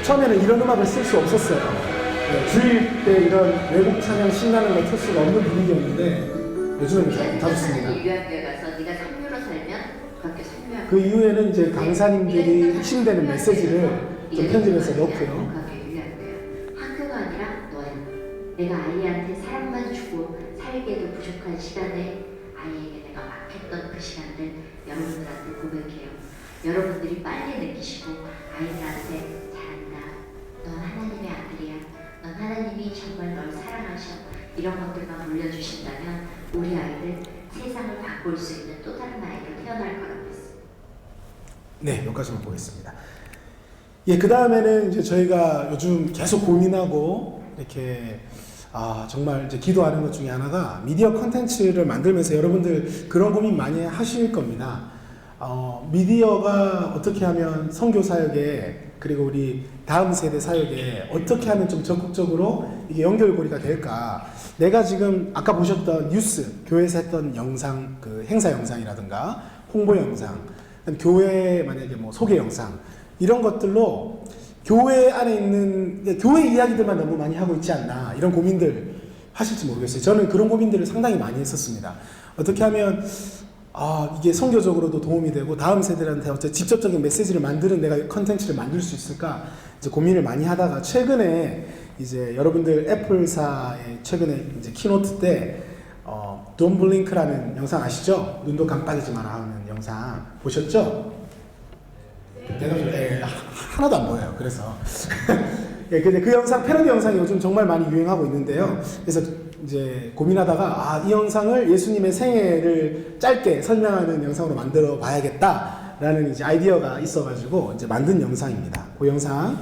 처음에는 이런 음악을 쓸 수 없었어요. 네, 주일 때 이런 외국 찬양 신나는 걸 틀 수가 없는 분위기였는데 요즘에는 다 좋습니다. 유학교에 가서 네가 선교로 살면 그렇게 선교하고 그 이후에는 이제 강사님들이 핵심되는 메시지를 좀 편집해서 넣고요. 학교가 아니라 너야. 내가 아이한테 사랑만 주고 살기에도 부족한 시간에 아이에게 내가 막혔던 그 시간들 여러분들한테 고백해요. 여러분들이 빨리 느끼시고 아이들한테 잘한다. 넌 하나님의 아들이야. 넌 하나님이 정말 널 사랑하셔. 이런 것들만 물려주신다면 우리 아이들 세상을 바꿀 수 있는 또 다른 아이로 태어날 거라고 했습니다. 네, 여기까지만 보겠습니다. 예, 그 다음에는 이제 저희가 요즘 계속 고민하고 이렇게 정말 이제 기도하는 것 중에 하나가 미디어 컨텐츠를 만들면서 여러분들 그런 고민 많이 하실 겁니다. 미디어가 어떻게 하면 선교 사역에 그리고 우리 다음 세대 사역에 어떻게 하면 좀 적극적으로 이게 연결고리가 될까. 내가 지금 아까 보셨던 뉴스, 교회에서 했던 영상, 그 행사 영상이라든가 홍보 영상, 교회 만약에 뭐 소개 영상, 이런 것들로 교회 안에 있는, 교회 이야기들만 너무 많이 하고 있지 않나, 이런 고민들 하실지 모르겠어요. 저는 그런 고민들을 상당히 많이 했었습니다. 어떻게 하면 이게 선교적으로도 도움이 되고 다음 세대들한테 어째 직접적인 메시지를 만드는 내가 컨텐츠를 만들 수 있을까 이제 고민을 많이 하다가 최근에 이제 여러분들 애플사의 최근에 이제 키노트 때 Don't Blink라는 영상 아시죠? 눈도 깜빡이지 마라 하는 영상 보셨죠? 네, 하나도 안 보여요. 그래서 예, 근데 그 영상 패러디 영상이 요즘 정말 많이 유행하고 있는데요. 그래서 이제 고민하다가 이 영상을 예수님의 생애를 짧게 설명하는 영상으로 만들어 봐야겠다라는 이제 아이디어가 있어가지고 이제 만든 영상입니다. 그 영상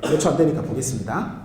몇 초 안 되니까 보겠습니다.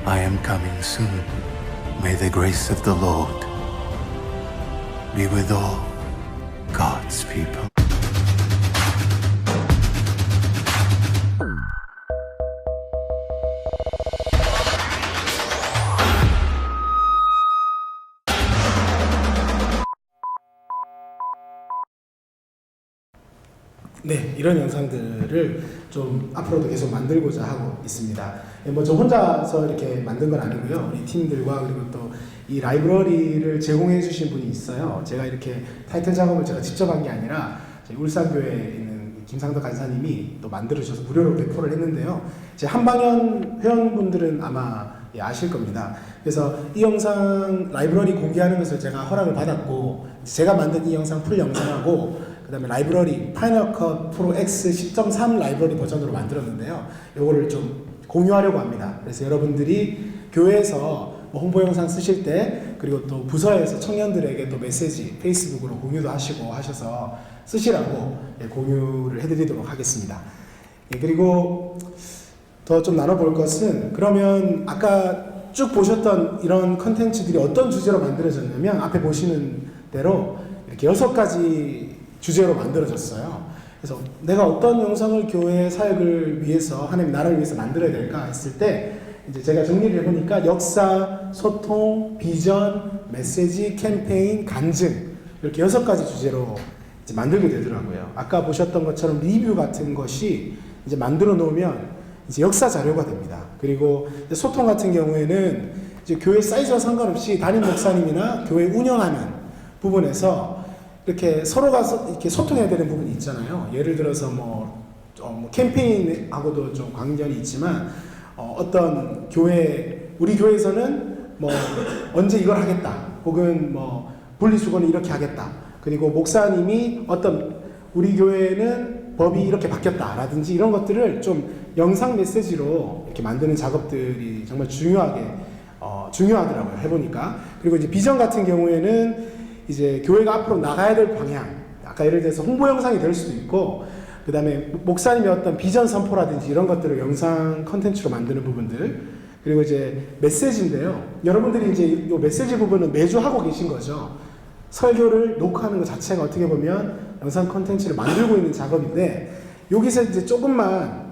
I am coming soon. May the grace of the Lord be with all God's people. 네, 이런 영상들을 좀 앞으로도 계속 만들고자 하고 있습니다. 뭐 저 혼자서 이렇게 만든 건 아니고요. 우리 팀들과 그리고 또 이 라이브러리를 제공해 주신 분이 있어요. 제가 이렇게 타이틀 작업을 제가 직접 한 게 아니라 저희 울산교회에 있는 김상덕 간사님이 또 만들어 주셔서 무료로 배포를 했는데요. 제 한방연 회원분들은 아마 아실 겁니다. 그래서 이 영상 라이브러리 공개하는 것을 제가 허락을 받았고 제가 만든 이 영상 풀 영상하고 그 다음에 라이브러리 파이널 컷 프로 X 10.3 라이브러리 버전으로 만들었는데요. 요거를 좀 공유하려고 합니다. 그래서 여러분들이 교회에서 뭐 홍보 영상 쓰실 때 그리고 또 부서에서 청년들에게 또 메시지 페이스북으로 공유도 하시고 하셔서 쓰시라고 공유를 해드리도록 하겠습니다. 그리고 더 좀 나눠볼 것은 그러면 아까 쭉 보셨던 이런 컨텐츠들이 어떤 주제로 만들어졌냐면 앞에 보시는 대로 이렇게 6가지 주제로 만들어졌어요. 그래서 내가 어떤 영상을 교회 사역을 위해서 하나님 나라를 위해서 만들어야 될까 했을 때 이제 제가 정리를 해보니까 역사, 소통, 비전, 메시지, 캠페인, 간증 이렇게 6가지 주제로 이제 만들게 되더라고요. 아까 보셨던 것처럼 리뷰 같은 것이 이제 만들어 놓으면 이제 역사 자료가 됩니다. 그리고 소통 같은 경우에는 이제 교회 사이즈와 상관없이 담임 목사님이나 교회 운영하는 부분에서 이렇게 서로가 이렇게 소통해야 되는 부분이 있잖아요. 예를 들어서 뭐 캠페인하고도 좀 관련이 있지만 어떤 교회 우리 교회에서는 뭐 언제 이걸 하겠다 혹은 뭐 분리수거는 이렇게 하겠다 그리고 목사님이 어떤 우리 교회는 법이 이렇게 바뀌었다라든지 이런 것들을 좀 영상 메시지로 이렇게 만드는 작업들이 정말 중요하더라고요. 해보니까. 그리고 이제 비전 같은 경우에는 이제 교회가 앞으로 나가야 될 방향, 아까 예를 들어서 홍보 영상이 될 수도 있고, 그 다음에 목사님의 어떤 비전 선포라든지 이런 것들을 영상 컨텐츠로 만드는 부분들, 그리고 이제 메시지인데요. 여러분들이 이제 이 메시지 부분은 매주 하고 계신 거죠. 설교를 녹화하는 것 자체가 어떻게 보면 영상 컨텐츠를 만들고 있는 작업인데, 여기서 이제 조금만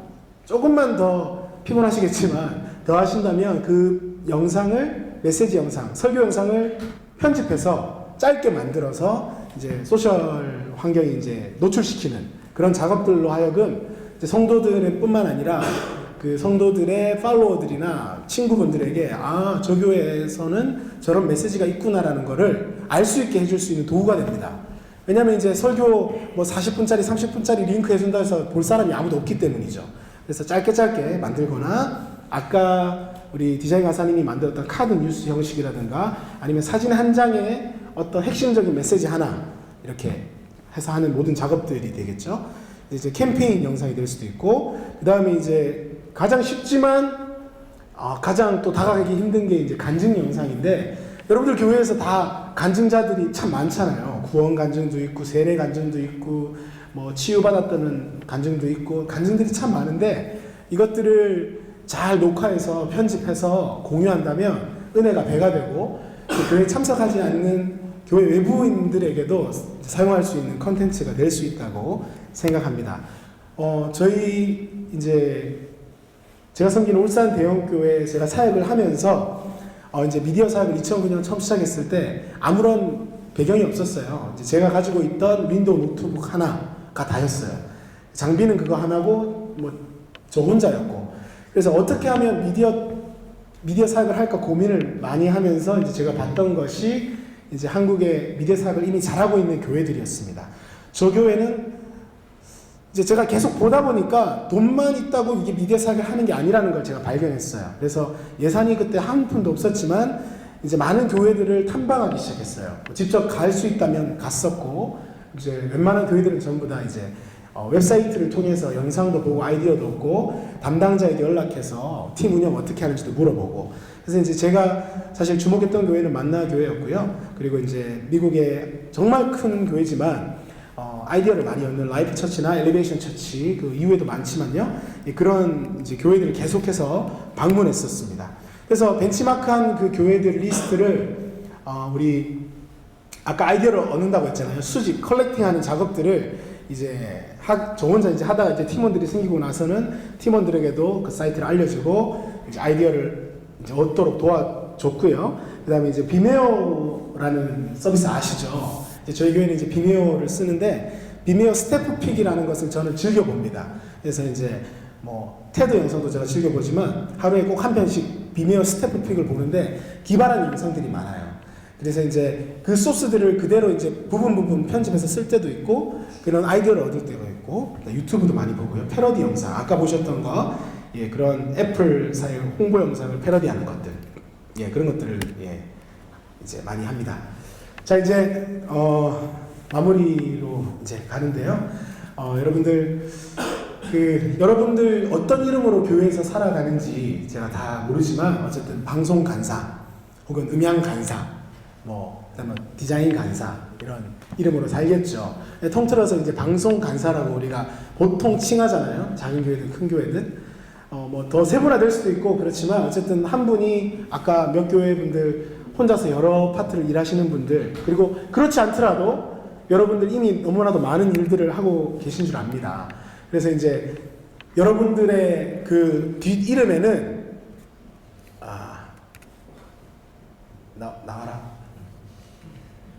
더 피곤하시겠지만 더 하신다면 그 영상을, 메시지 영상, 설교 영상을 편집해서 짧게 만들어서 이제 소셜 환경에 이제 노출시키는 그런 작업들로 하여금 이제 성도들의 뿐만 아니라 그 성도들의 팔로워들이나 친구분들에게 아, 저 교회에서는 저런 메시지가 있구나라는 거를 알 수 있게 해줄 수 있는 도구가 됩니다. 왜냐면 이제 설교 뭐 40분짜리, 30분짜리 링크 해준다 해서 볼 사람이 아무도 없기 때문이죠. 그래서 짧게 만들거나 아까 우리 디자인 가사님이 만들었던 카드 뉴스 형식이라든가 아니면 사진 한 장에 어떤 핵심적인 메시지 하나 이렇게 해서 하는 모든 작업들이 되겠죠. 이제 캠페인 영상이 될 수도 있고, 그 다음에 이제 가장 쉽지만 가장 또 다가가기 힘든 게 이제 간증 영상인데, 여러분들 교회에서 다 간증자들이 참 많잖아요. 구원 간증도 있고 세례 간증도 있고 뭐 치유받았다는 간증도 있고 간증들이 참 많은데, 이것들을 잘 녹화해서 편집해서 공유한다면 은혜가 배가 되고 그 교회에 참석하지 않는 교회 외부인들에게도 사용할 수 있는 컨텐츠가 될 수 있다고 생각합니다. 저희 이제 제가 섬기는 울산 대형교회에 제가 사역을 하면서 이제 미디어 사역을 2009년 처음 시작했을 때 아무런 배경이 없었어요. 이제 제가 가지고 있던 윈도우 노트북 하나가 다였어요. 장비는 그거 하나고 뭐 저 혼자였고, 그래서 어떻게 하면 미디어 사역을 할까 고민을 많이 하면서 이제 제가 봤던 것이 이제 한국의 미디어 사역을 이미 잘하고 있는 교회들이었습니다. 저 교회는 이제 제가 계속 보다 보니까 돈만 있다고 이게 미디어 사역을 하는 게 아니라는 걸 제가 발견했어요. 그래서 예산이 그때 한 푼도 없었지만 이제 많은 교회들을 탐방하기 시작했어요. 직접 갈 수 있다면 갔었고, 이제 웬만한 교회들은 전부 다 이제 웹사이트를 통해서 영상도 보고 아이디어도 얻고 담당자에게 연락해서 팀 운영 어떻게 하는지도 물어보고, 그래서 이제 제가 사실 주목했던 교회는 만나 교회였고요. 그리고 이제 미국의 정말 큰 교회지만 아이디어를 많이 얻는 라이프 처치나 엘리베이션 처치 그 이후에도 많지만요. 그런 이제 교회들을 계속해서 방문했었습니다. 그래서 벤치마크한 그 교회들 리스트를 우리 아까 아이디어를 얻는다고 했잖아요. 수집, 컬렉팅하는 작업들을 이제 저 혼자 이제 하다가 이제 팀원들이 생기고 나서는 팀원들에게도 그 사이트를 알려주고 이제 아이디어를 이제 얻도록 도와줬고요. 그다음에 이제 비메오라는 서비스 아시죠? 이제 저희 교회는 이제 비메오를 쓰는데 비메오 스태프 픽이라는 것을 저는 즐겨 봅니다. 그래서 이제 뭐 테드 영상도 제가 즐겨 보지만 하루에 꼭 한 편씩 비메오 스태프 픽을 보는데 기발한 영상들이 많아요. 그래서 이제 그 소스들을 그대로 이제 부분 편집해서 쓸 때도 있고, 그런 아이디어를 얻을 때가 있고, 유튜브도 많이 보고요. 패러디 영상, 아까 보셨던 거, 예, 그런 애플 사의 홍보 영상을 패러디하는 것들, 예, 그런 것들을 예, 이제 많이 합니다. 자, 이제 마무리로 이제 가는데요. 여러분들 여러분들 어떤 이름으로 교회에서 살아가는지 제가 다 모르지만 어쨌든 방송 간사 혹은 음향 간사, 그다음에 디자인 간사 이런 이름으로 살겠죠. 통틀어서 이제 방송 간사라고 우리가 보통 칭하잖아요. 작은 교회든 큰 교회든 더 세분화될 수도 있고 그렇지만 어쨌든 한 분이 아까 몇 교회 분들 혼자서 여러 파트를 일하시는 분들, 그리고 그렇지 않더라도 여러분들 이미 너무나도 많은 일들을 하고 계신 줄 압니다. 그래서 이제 여러분들의 그 뒷 이름에는 나와라.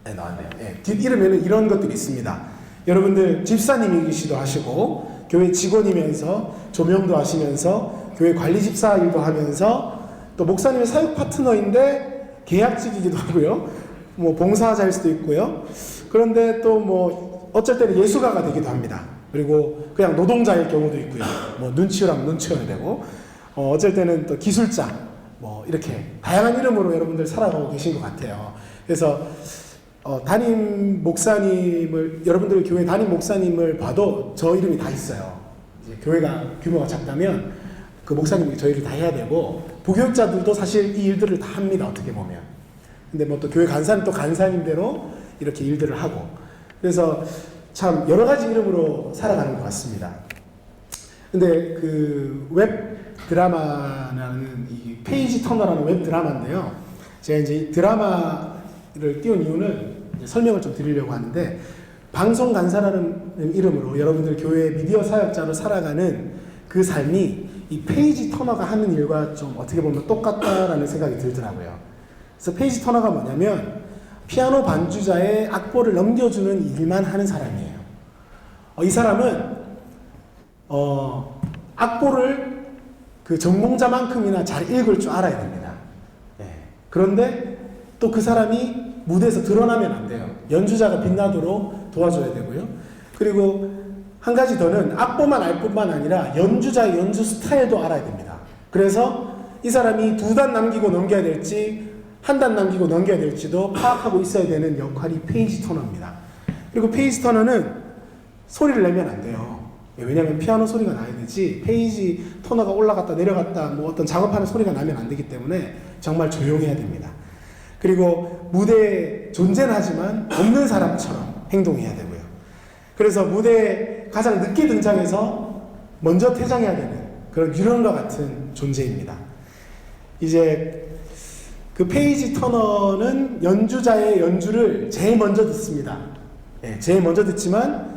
네, 나왔네요. 네, 뒷 이름에는 이런 것들이 있습니다. 여러분들 집사님이시기도 하시고 교회 직원이면서 조명도 하시면서 교회 관리 집사 일도 하면서 또 목사님의 사역 파트너인데 계약직이기도 하고요. 뭐 봉사자일 수도 있고요. 그런데 또 뭐 어쩔 때는 예술가가 되기도 합니다. 그리고 그냥 노동자일 경우도 있고요. 뭐 눈치우라면 눈치워야 되고, 어쩔 때는 또 기술자, 뭐 이렇게 다양한 이름으로 여러분들 살아가고 계신 것 같아요. 그래서 담임 목사님을, 여러분들 교회 담임 목사님을 봐도 저 이름이 다 있어요. 이제 교회가 규모가 작다면 그 목사님이 저희를 다 해야 되고 부교육자들도 사실 이 일들을 다 합니다. 어떻게 보면. 근데 뭐 또 교회 간사는 또 간사님대로 이렇게 일들을 하고 그래서 참 여러 가지 이름으로 살아가는 것 같습니다. 근데 그 웹 드라마라는 이 페이지 터너라는 웹 드라마인데요. 제가 이제 이 드라마를 띄운 이유는 이제 설명을 좀 드리려고 하는데 방송 간사라는 이름으로 여러분들 교회 미디어 사역자로 살아가는 그 삶이 이 페이지 터너가 하는 일과 좀 어떻게 보면 똑같다라는 생각이 들더라고요. 그래서 페이지 터너가 뭐냐면 피아노 반주자의 악보를 넘겨주는 일만 하는 사람이에요. 이 사람은 악보를 그 전공자만큼이나 잘 읽을 줄 알아야 됩니다. 그런데 또 그 사람이 무대에서 드러나면 안 돼요. 연주자가 빛나도록 도와줘야 되고요. 그리고 한 가지 더는 악보만 알 뿐만 아니라 연주자의 연주 스타일도 알아야 됩니다. 그래서 이 사람이 2단 남기고 넘겨야 될지 1단 남기고 넘겨야 될지도 파악하고 있어야 되는 역할이 페이지 터너입니다. 그리고 페이지 터너는 소리를 내면 안 돼요. 왜냐하면 피아노 소리가 나야 되지 페이지 터너가 올라갔다 내려갔다 뭐 어떤 작업하는 소리가 나면 안 되기 때문에 정말 조용해야 됩니다. 그리고 무대에 존재는 하지만 없는 사람처럼 행동해야 되고요. 그래서 무대에 가장 늦게 등장해서 먼저 퇴장해야 되는 그런 유령과 같은 존재입니다. 이제 그 페이지 터너는 연주자의 연주를 제일 먼저 듣습니다. 제일 먼저 듣지만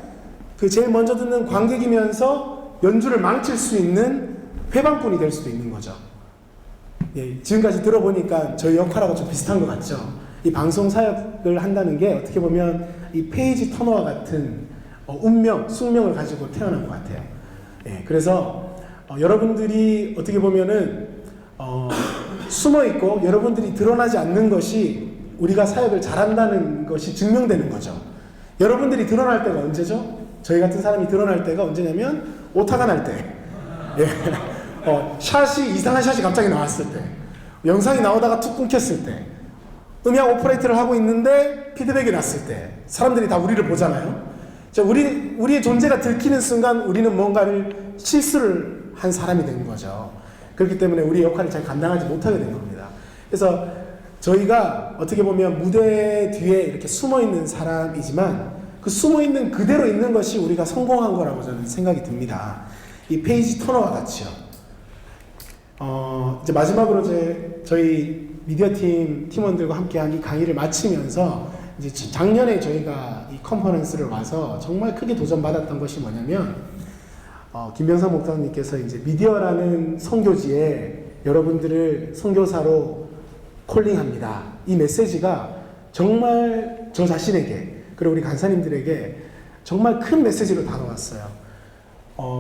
그 제일 먼저 듣는 관객이면서 연주를 망칠 수 있는 회방꾼이 될 수도 있는 거죠. 지금까지 들어보니까 저희 역할하고 좀 비슷한 것 같죠. 이 방송 사역을 한다는 게 어떻게 보면 이 페이지 터너와 같은 운명, 숙명을 가지고 태어난 것 같아요. 그래서 여러분들이 어떻게 보면은 숨어 있고 여러분들이 드러나지 않는 것이 우리가 사역을 잘한다는 것이 증명되는 거죠. 여러분들이 드러날 때가 언제죠? 저희 같은 사람이 드러날 때가 언제냐면 오타가 날 때. 이상한 샷이 갑자기 나왔을 때, 영상이 나오다가 툭 끊겼을 때, 음향 오퍼레이터를 하고 있는데 피드백이 났을 때, 사람들이 다 우리를 보잖아요. 우리의 존재가 들키는 순간 우리는 뭔가를 실수를 한 사람이 된 거죠. 그렇기 때문에 우리의 역할을 잘 감당하지 못하게 된 겁니다. 그래서 저희가 어떻게 보면 무대 뒤에 이렇게 숨어 있는 사람이지만 그 숨어 있는 그대로 있는 것이 우리가 성공한 거라고 저는 생각이 듭니다. 이 페이지 터너와 같이요. 이제 마지막으로 저희 미디어 팀 팀원들과 함께한 이 강의를 마치면서 이제 작년에 저희가 이 컨퍼런스를 와서 정말 크게 도전받았던 것이 뭐냐면 김병삼 목사님께서 이제 미디어라는 선교지에 여러분들을 선교사로 콜링합니다. 이 메시지가 정말 저 자신에게 그리고 우리 간사님들에게 정말 큰 메시지로 다가왔어요.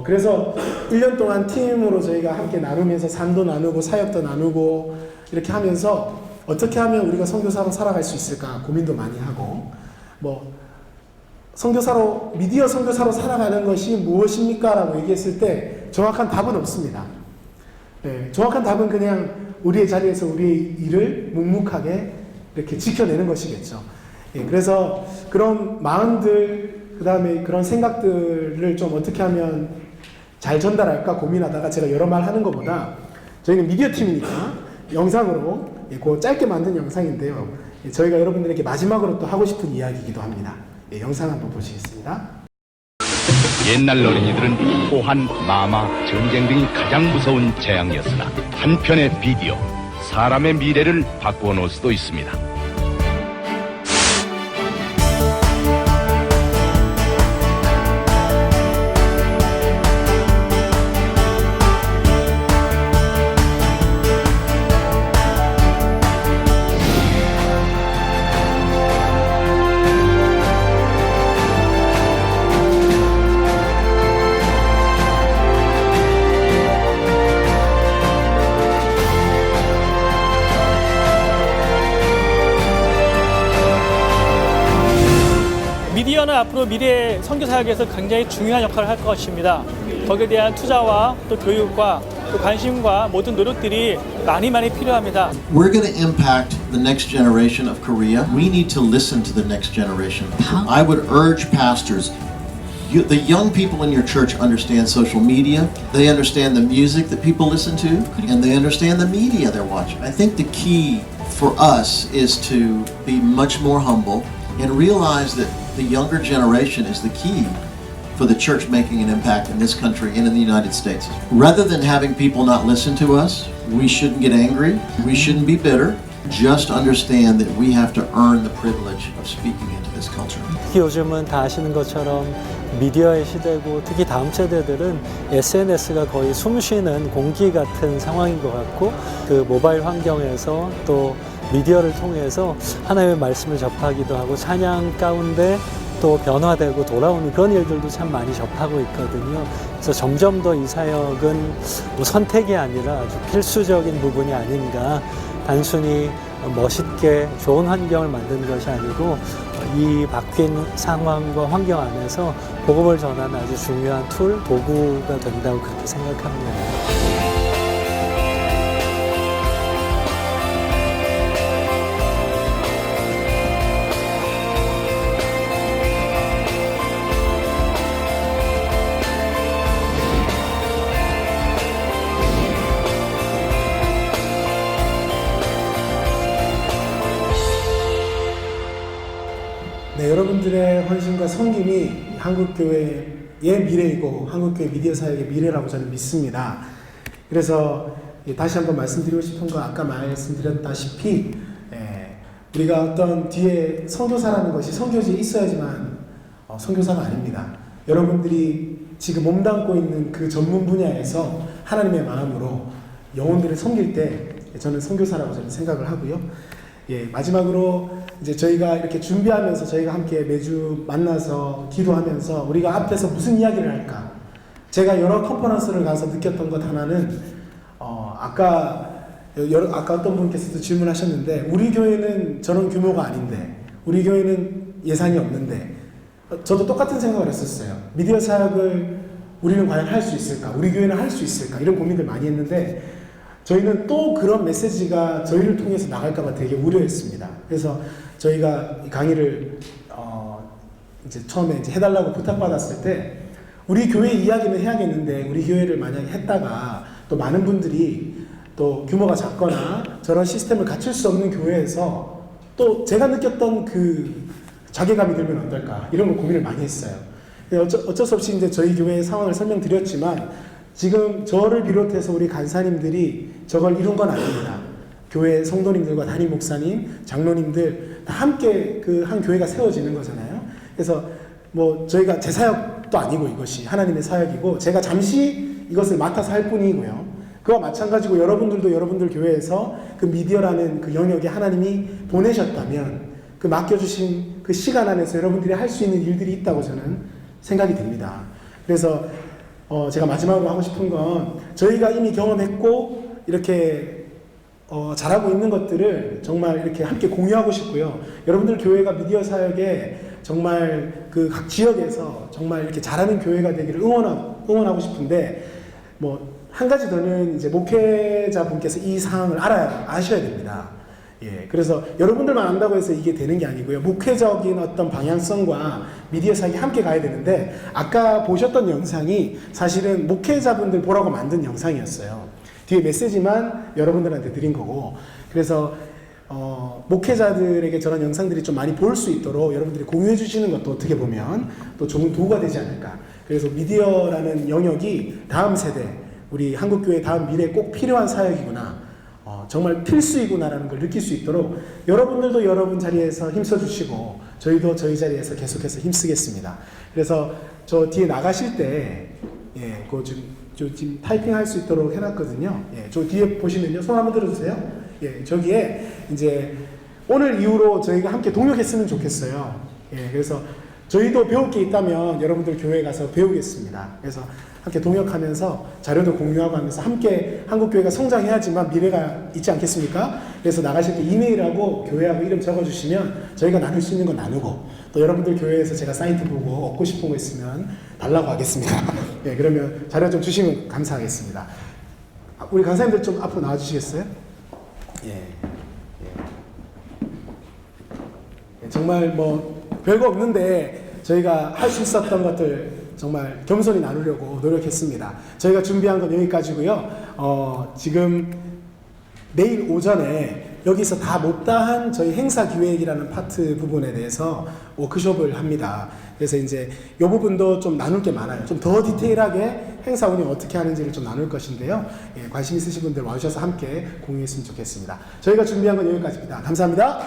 그래서 1년 동안 팀으로 저희가 함께 나누면서 삶도 나누고 사역도 나누고 이렇게 하면서 어떻게 하면 우리가 선교사로 살아갈 수 있을까 고민도 많이 하고 선교사로 미디어 선교사로 살아가는 것이 무엇입니까? 라고 얘기했을 때 정확한 답은 없습니다. 정확한 답은 그냥 우리의 자리에서 우리의 일을 묵묵하게 이렇게 지켜내는 것이겠죠. 그래서 그런 마음들 그 다음에 그런 생각들을 좀 어떻게 하면 잘 전달할까 고민하다가 제가 여러 말 하는 것보다 저희는 미디어 팀이니까 영상으로 그 짧게 만든 영상인데요. 저희가 여러분들에게 마지막으로 또 하고 싶은 이야기이기도 합니다. 영상 한번 보시겠습니다. 옛날 어린이들은 호환, 마마, 전쟁 등이 가장 무서운 재앙이었으나 한편의 비디오, 사람의 미래를 바꾸어 놓을 수도 있습니다. 미디어는 앞으로 미래의 선교사역에서 굉장히 중요한 역할을 할 것입니다. 거기에 대한 투자와 또 교육과 또 관심과 모든 노력들이 많이 필요합니다. We're going to impact the next generation of Korea. We need to listen to the next generation. I would urge pastors the young people in your church understand social media, they understand the music that people listen to, and they understand the media they're watching. I think the key for us is to be much more humble and realize that the younger generation is the key for the church making an impact in this country and in the United States. Rather than having people not listen to us, we shouldn't get angry, we shouldn't be bitter. Just understand that we have to earn the privilege of speaking into this culture. 특히 요즘은 다 아시는 것처럼 미디어의 시대고 특히 다음 세대들은 SNS가 거의 숨쉬는 공기 같은 상황인 것 같고 그 모바일 환경에서 또 미디어를 통해서 하나님의 말씀을 접하기도 하고 찬양 가운데 또 변화되고 돌아오는 그런 일들도 참 많이 접하고 있거든요. 그래서 점점 더 이 사역은 뭐 선택이 아니라 아주 필수적인 부분이 아닌가. 단순히 멋있게 좋은 환경을 만드는 것이 아니고 이 바뀐 상황과 환경 안에서 복음을 전하는 아주 중요한 툴, 도구가 된다고 그렇게 생각합니다. 네, 여러분들의 헌신과 섬김이 한국교회의 미래이고 한국교회 미디어 사역의 미래라고 저는 믿습니다. 그래서 다시 한번 말씀드리고 싶은 건 아까 말씀드렸다시피 우리가 어떤 뒤에 선교사라는 것이 선교지에 있어야지만 선교사가 아닙니다. 여러분들이 지금 몸담고 있는 그 전문 분야에서 하나님의 마음으로 영혼들을 섬길 때 저는 선교사라고 저는 생각을 하고요. 마지막으로 이제 저희가 이렇게 준비하면서 저희가 함께 매주 만나서 기도하면서 우리가 앞에서 무슨 이야기를 할까? 제가 여러 컨퍼런스를 가서 느꼈던 것 하나는 아까 어떤 분께서도 질문하셨는데 우리 교회는 저런 규모가 아닌데 우리 교회는 예산이 없는데 저도 똑같은 생각을 했었어요. 미디어 사역을 우리는 과연 할 수 있을까? 우리 교회는 할 수 있을까? 이런 고민들 많이 했는데 저희는 또 그런 메시지가 저희를 통해서 나갈까봐 되게 우려했습니다. 그래서 저희가 강의를 이제 처음에 이제 해달라고 부탁받았을 때 우리 교회 이야기는 해야겠는데 우리 교회를 만약에 했다가 또 많은 분들이 또 규모가 작거나 저런 시스템을 갖출 수 없는 교회에서 또 제가 느꼈던 그 자괴감이 들면 어떨까 이런 거 고민을 많이 했어요. 어쩔 수 없이 이제 저희 교회의 상황을 설명드렸지만 지금 저를 비롯해서 우리 간사님들이 저걸 이룬 건 아닙니다. 교회 성도님들과 담임 목사님, 장로님들 다 함께 그 한 교회가 세워지는 거잖아요. 그래서 뭐 저희가 제 사역도 아니고 이것이 하나님의 사역이고 제가 잠시 이것을 맡아서 할 뿐이고요. 그와 마찬가지고 여러분들도 여러분들 교회에서 그 미디어라는 그 영역에 하나님이 보내셨다면 그 맡겨주신 그 시간 안에서 여러분들이 할 수 있는 일들이 있다고 저는 생각이 듭니다. 그래서 제가 마지막으로 하고 싶은 건 저희가 이미 경험했고 이렇게 잘하고 있는 것들을 정말 이렇게 함께 공유하고 싶고요. 여러분들 교회가 미디어 사역에 정말 그 각 지역에서 정말 이렇게 잘하는 교회가 되기를 응원하고 싶은데 뭐 한 가지 더는 이제 목회자분께서 이 상황을 아셔야 됩니다. 그래서 여러분들만 안다고 해서 이게 되는 게 아니고요. 목회적인 어떤 방향성과 미디어 사역이 함께 가야 되는데 아까 보셨던 영상이 사실은 목회자분들 보라고 만든 영상이었어요. 뒤에 메시지만 여러분들한테 드린 거고 그래서 목회자들에게 저런 영상들이 좀 많이 볼 수 있도록 여러분들이 공유해 주시는 것도 어떻게 보면 또 좋은 도구가 되지 않을까. 그래서 미디어라는 영역이 다음 세대 우리 한국교회 다음 미래에 꼭 필요한 사역이구나. 정말 필수이구나라는 걸 느낄 수 있도록 여러분들도 여러분 자리에서 힘써주시고 저희도 저희 자리에서 계속해서 힘쓰겠습니다. 그래서 저 뒤에 나가실 때 그거 지금 타이핑할 수 있도록 해놨거든요. 저 뒤에 보시면요. 손 한번 들어주세요. 저기에 이제 오늘 이후로 저희가 함께 동역했으면 좋겠어요. 그래서 저희도 배울 게 있다면 여러분들 교회에 가서 배우겠습니다. 그래서 함께 동역하면서 자료도 공유하고 하면서 함께 한국교회가 성장해야지만 미래가 있지 않겠습니까? 그래서 나가실 때 이메일하고 교회하고 이름 적어주시면 저희가 나눌 수 있는 건 나누고 또 여러분들 교회에서 제가 사이트 보고 얻고 싶은 거 있으면 달라고 하겠습니다. 그러면 자료 좀 주시면 감사하겠습니다. 우리 강사님들 좀 앞으로 나와주시겠어요? 정말 뭐 별거 없는데 저희가 할 수 있었던 것들 정말 겸손히 나누려고 노력했습니다. 저희가 준비한 건 여기까지고요. 지금 내일 오전에 여기서 다 못다한 저희 행사 기획이라는 파트 부분에 대해서 워크숍을 합니다. 그래서 이제 이 부분도 좀 나눌 게 많아요. 좀 더 디테일하게 행사 운영 어떻게 하는지를 좀 나눌 것인데요. 예, 관심 있으신 분들 와주셔서 함께 공유했으면 좋겠습니다. 저희가 준비한 건 여기까지입니다. 감사합니다.